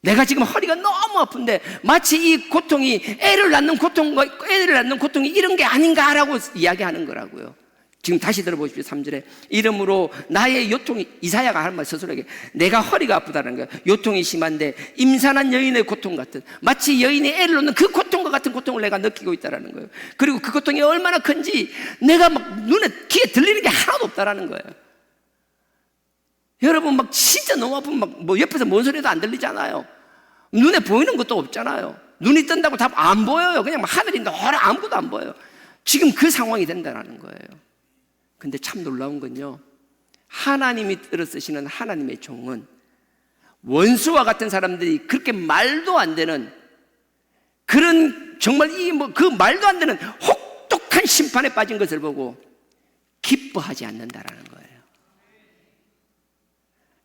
내가 지금 허리가 너무 아픈데 마치 이 고통이 애를 낳는 고통이 이런 게 아닌가라고 이야기하는 거라고요. 지금 다시 들어보십시오. 3절에 이러므로 나의 요통이, 이사야가 하는 말 스스로에게 내가 허리가 아프다는 거예요. 요통이 심한데 임산한 여인의 고통 같은, 마치 여인이 애를 놓는 그 고통과 같은 고통을 내가 느끼고 있다는 거예요. 그리고 그 고통이 얼마나 큰지 내가 막 눈에 귀에 들리는 게 하나도 없다라는 거예요. 여러분 막 진짜 너무 아프면 막 뭐 옆에서 뭔 소리도 안 들리잖아요. 눈에 보이는 것도 없잖아요. 눈이 뜬다고 다 안 보여요. 그냥 막 하늘이 노라, 아무것도 안 보여요. 지금 그 상황이 된다는 거예요. 근데 참 놀라운 건요, 하나님이 들어 쓰시는 하나님의 종은 원수와 같은 사람들이 그렇게 말도 안 되는 그런, 정말 그 말도 안 되는 혹독한 심판에 빠진 것을 보고 기뻐하지 않는다라는 거예요.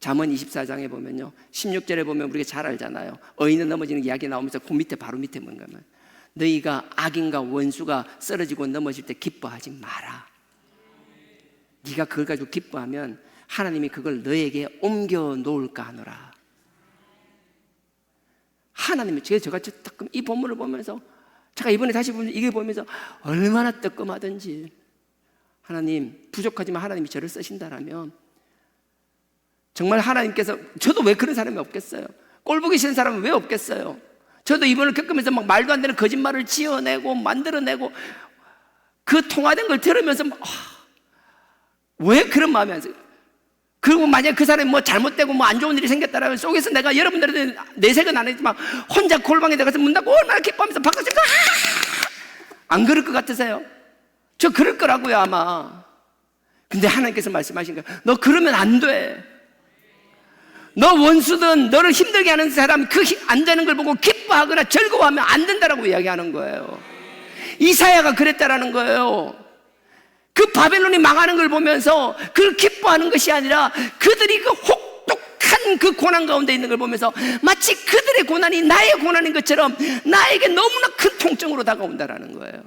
잠언 24장에 보면요, 16절에 보면 우리가 잘 알잖아요. 어인은 넘어지는 이야기 나오면서 그 밑에, 바로 밑에 뭔가 하면, 너희가 악인과 원수가 쓰러지고 넘어질 때 기뻐하지 마라. 네가 그걸 가지고 기뻐하면 하나님이 그걸 너에게 옮겨 놓을까 하노라. 하나님이, 제가 따끔 이 본문을 보면서, 제가 이번에 다시 보면서 이게 보면서 얼마나 뜨끔하든지, 하나님 부족하지만 하나님이 저를 쓰신다라면 정말 하나님께서, 저도 왜 그런 사람이 없겠어요? 꼴보기 싫은 사람은 왜 없겠어요? 저도 이번을 겪으면서 막 말도 안 되는 거짓말을 지어내고 만들어내고 그 통화된 걸 들으면서 왜 그런 마음이 안 들어요? 그리고 만약 그 사람이 뭐 잘못되고 뭐 안 좋은 일이 생겼다라면 속에서 내가 여러분들한테 내색은 안 했지만 혼자 골방에 들어가서 문 닫고 얼마나 기뻐하면서 박수 치고 안 그럴 것 같으세요? 저 그럴 거라고요 아마. 근데 하나님께서 말씀하신 거예요. 너 그러면 안 돼. 너 원수든 너를 힘들게 하는 사람 그 안 되는 걸 보고 기뻐하거나 즐거워하면 안 된다라고 이야기하는 거예요. 이사야가 그랬다라는 거예요. 그 바벨론이 망하는 걸 보면서 그걸 기뻐하는 것이 아니라 그들이 그 혹독한 그 고난 가운데 있는 걸 보면서 마치 그들의 고난이 나의 고난인 것처럼 나에게 너무나 큰 통증으로 다가온다라는 거예요.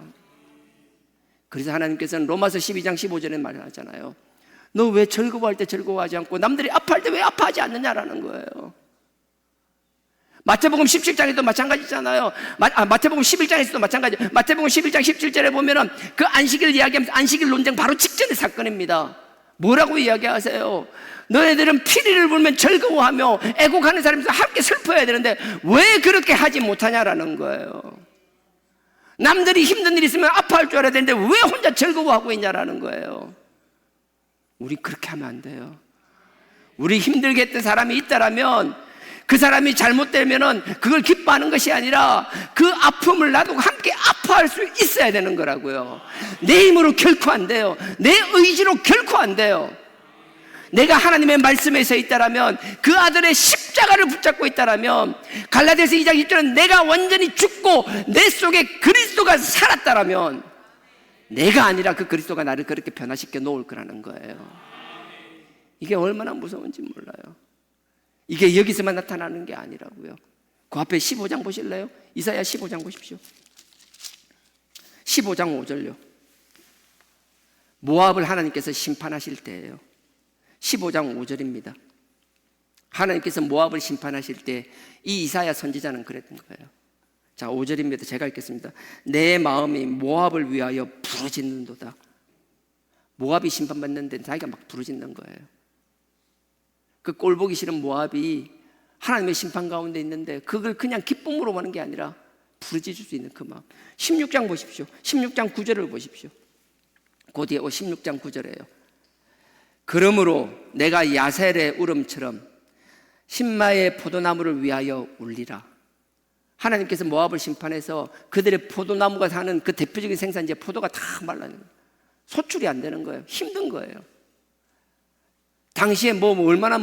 그래서 하나님께서는 로마서 12장 15절에 말하잖아요. 너 왜 즐거워할 때 즐거워하지 않고 남들이 아파할 때 왜 아파하지 않느냐라는 거예요. 마태복음 17장에도 마찬가지잖아요. 마태복음 11장에서도 마찬가지. 마태복음 11장 17절에 보면은 그 안식일 이야기하면서 안식일 논쟁 바로 직전의 사건입니다. 뭐라고 이야기하세요? 너희들은 피리를 불면 즐거워하며 애곡하는 사람들과 함께 슬퍼해야 되는데 왜 그렇게 하지 못하냐라는 거예요. 남들이 힘든 일이 있으면 아파할 줄 알아야 되는데 왜 혼자 즐거워하고 있냐라는 거예요. 우리 그렇게 하면 안 돼요. 우리 힘들게 했던 사람이 있다라면 그 사람이 잘못되면은 그걸 기뻐하는 것이 아니라 그 아픔을 나도 함께 아파할 수 있어야 되는 거라고요. 내 힘으로 결코 안 돼요. 내 의지로 결코 안 돼요. 내가 하나님의 말씀에 서 있다라면, 그 아들의 십자가를 붙잡고 있다라면, 갈라디아서 2장 10절은 내가 완전히 죽고 내 속에 그리스도가 살았다라면 내가 아니라 그 그리스도가 나를 그렇게 변화시켜 놓을 거라는 거예요. 이게 얼마나 무서운지 몰라요. 이게 여기서만 나타나는 게 아니라고요. 그 앞에 15장 보실래요? 이사야 15장 보십시오. 15장 5절요. 모압을 하나님께서 심판하실 때예요. 15장 5절입니다. 하나님께서 모압을 심판하실 때 이 이사야 선지자는 그랬던 거예요. 자, 5절입니다. 제가 읽겠습니다. 내 마음이 모압을 위하여 부르짖는도다. 모압이 심판받는데 자기가 막 부르짖는 거예요. 그 꼴보기 싫은 모압이 하나님의 심판 가운데 있는데 그걸 그냥 기쁨으로 보는 게 아니라 부르짖을 수 있는 그 마음. 16장 보십시오. 16장 9절을 보십시오. 그 뒤에 16장 9절이에요. 그러므로 내가 야셀의 울음처럼 신마의 포도나무를 위하여 울리라. 하나님께서 모압을 심판해서 그들의 포도나무가 사는 그 대표적인 생산지에 포도가 다 말라요. 소출이 안 되는 거예요. 힘든 거예요. 당시에 얼마나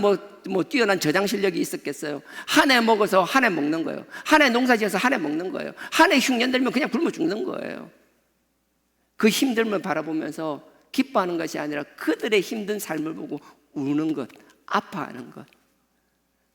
뛰어난 저장 실력이 있었겠어요. 한 해 먹어서 한 해 먹는 거예요. 한 해 농사 지어서 한 해 먹는 거예요. 한 해 흉년 들면 그냥 굶어 죽는 거예요. 그 힘듦을 바라보면서 기뻐하는 것이 아니라 그들의 힘든 삶을 보고 우는 것, 아파하는 것.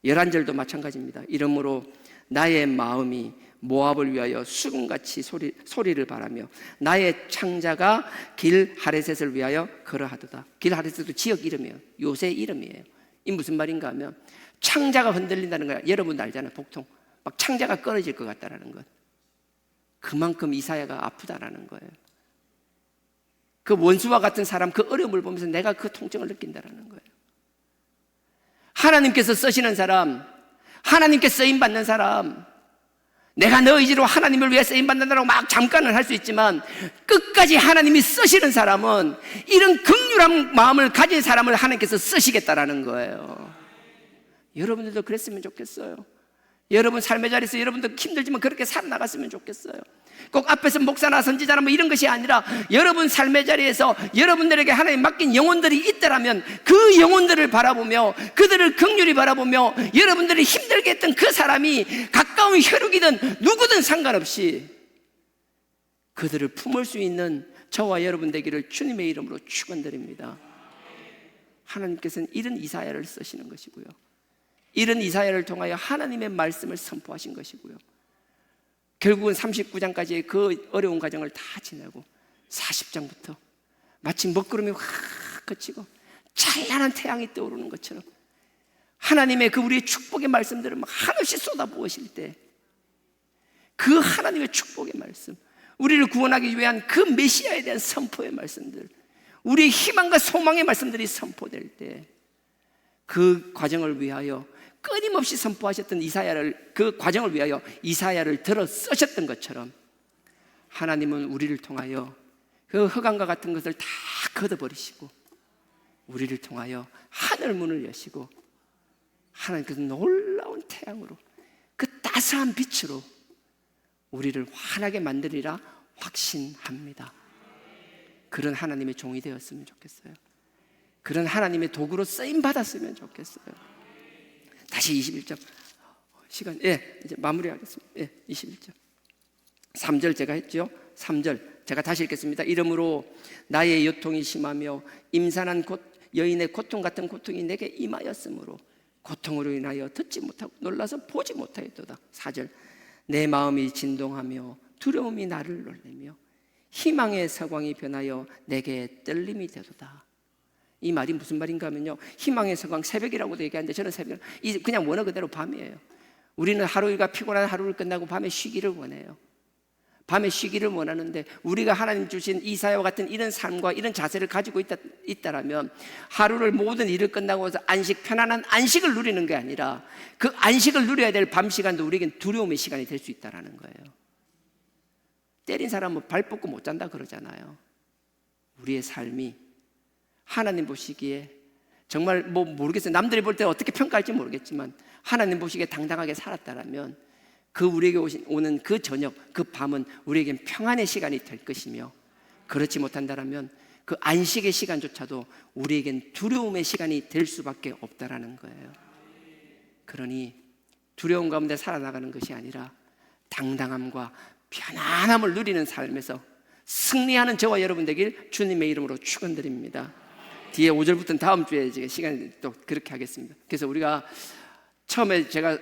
11절도 마찬가지입니다. 이러므로 나의 마음이 모압을 위하여 수금같이 소리를 바라며 나의 창자가 길 하레셋을 위하여 그러하도다. 길 하레셋도 지역 이름이에요. 요새 이름이에요. 이 무슨 말인가 하면 창자가 흔들린다는 거야. 여러분도 알잖아요. 보통 막 창자가 끊어질 것 같다라는 것. 그만큼 이사야가 아프다라는 거예요. 그 원수와 같은 사람, 그 어려움을 보면서 내가 그 통증을 느낀다라는 거예요. 하나님께서 쓰시는 사람, 하나님께 쓰임받는 사람, 내가 너 의지로 하나님을 위해 쓰임받는다고 막 잠깐은 할 수 있지만 끝까지 하나님이 쓰시는 사람은 이런 긍휼한 마음을 가진 사람을 하나님께서 쓰시겠다라는 거예요. 여러분들도 그랬으면 좋겠어요. 여러분 삶의 자리에서 여러분도 힘들지만 그렇게 살아나갔으면 좋겠어요. 꼭 앞에서 목사나 선지자나 이런 것이 아니라 여러분 삶의 자리에서 여러분들에게 하나님 맡긴 영혼들이 있다라면 그 영혼들을 바라보며 그들을 긍휼히 바라보며 여러분들이 힘들게 했던 그 사람이 가까운 혈육이든 누구든 상관없이 그들을 품을 수 있는 저와 여러분 되기를 주님의 이름으로 축원드립니다. 하나님께서는 이런 이사야를 쓰시는 것이고요, 이런 이사야를 통하여 하나님의 말씀을 선포하신 것이고요, 결국은 39장까지의 그 어려운 과정을 다 지내고 40장부터 마치 먹구름이 확 그치고 찬란한 태양이 떠오르는 것처럼 하나님의 그 우리의 축복의 말씀들을 막 한없이 쏟아부으실 때 그 하나님의 축복의 말씀, 우리를 구원하기 위한 그 메시아에 대한 선포의 말씀들, 우리의 희망과 소망의 말씀들이 선포될 때 그 과정을 위하여 끊임없이 선포하셨던 이사야를, 그 과정을 위하여 이사야를 들어 쓰셨던 것처럼 하나님은 우리를 통하여 그 흑암과 같은 것을 다 걷어버리시고 우리를 통하여 하늘 문을 여시고 하나님께서 놀라운 태양으로 그 따스한 빛으로 우리를 환하게 만들리라 확신합니다. 그런 하나님의 종이 되었으면 좋겠어요. 그런 하나님의 도구로 쓰임받았으면 좋겠어요. 다시 21절 시간, 이제 마무리하겠습니다. 21절 3절 제가 했죠. 3절 제가 다시 읽겠습니다. 이러므로 나의 요통이 심하며 임산한 여인의 고통 같은 고통이 내게 임하였으므로 고통으로 인하여 듣지 못하고 놀라서 보지 못하였도다. 4절 내 마음이 진동하며 두려움이 나를 놀래며 희망의 서광이 변하여 내게 떨림이 되도다. 이 말이 무슨 말인가 하면요, 희망의 서광, 새벽이라고도 얘기하는데 저는 새벽 그냥 원어 그대로 밤이에요. 우리는 하루 일과 피곤한 하루를 끝나고 밤에 쉬기를 원해요. 밤에 쉬기를 원하는데 우리가 하나님 주신 이사야와 같은 이런 삶과 이런 자세를 가지고 있다라면 하루를 모든 일을 끝나고 안식, 편안한 안식을 누리는 게 아니라 그 안식을 누려야 될 밤 시간도 우리에겐 두려움의 시간이 될 수 있다는 거예요. 때린 사람은 발 뻗고 못 잔다 그러잖아요. 우리의 삶이 하나님 보시기에 정말 모르겠어요. 남들이 볼 때 어떻게 평가할지 모르겠지만 하나님 보시기에 당당하게 살았다라면 그 우리에게 오는 그 저녁, 그 밤은 우리에겐 평안의 시간이 될 것이며, 그렇지 못한다라면 그 안식의 시간조차도 우리에겐 두려움의 시간이 될 수밖에 없다라는 거예요. 그러니 두려움 가운데 살아나가는 것이 아니라 당당함과 편안함을 누리는 삶에서 승리하는 저와 여러분 되길 주님의 이름으로 축원드립니다. 뒤에 5절부터는 다음 주에 시간이 또 그렇게 하겠습니다. 그래서 우리가 처음에 제가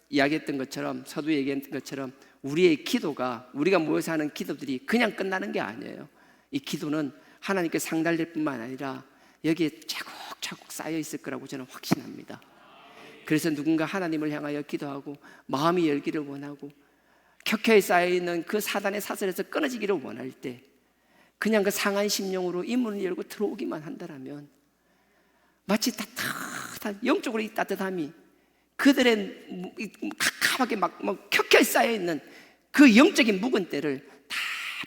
이야기했던 것처럼, 서두 얘기했던 것처럼 우리의 기도가, 우리가 모여서 하는 기도들이 그냥 끝나는 게 아니에요. 이 기도는 하나님께 상달될 뿐만 아니라 여기에 차곡차곡 쌓여 있을 거라고 저는 확신합니다. 그래서 누군가 하나님을 향하여 기도하고 마음이 열기를 원하고 켜켜이 쌓여있는 그 사단의 사슬에서 끊어지기를 원할 때 그냥 그 상한 심령으로 이 문을 열고 들어오기만 한다면 마치 따뜻한, 영적으로 이 따뜻함이 그들의 가깝하게 막 켜켜이 쌓여있는 그 영적인 묵은 때를 다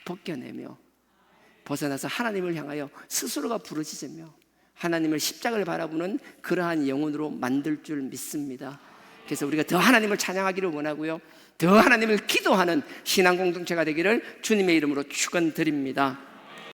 벗겨내며 벗어나서 하나님을 향하여 스스로가 부르짖으며 하나님을 십자가를 바라보는 그러한 영혼으로 만들 줄 믿습니다. 그래서 우리가 더 하나님을 찬양하기를 원하고요, 더 하나님을 기도하는 신앙 공동체가 되기를 주님의 이름으로 축원드립니다.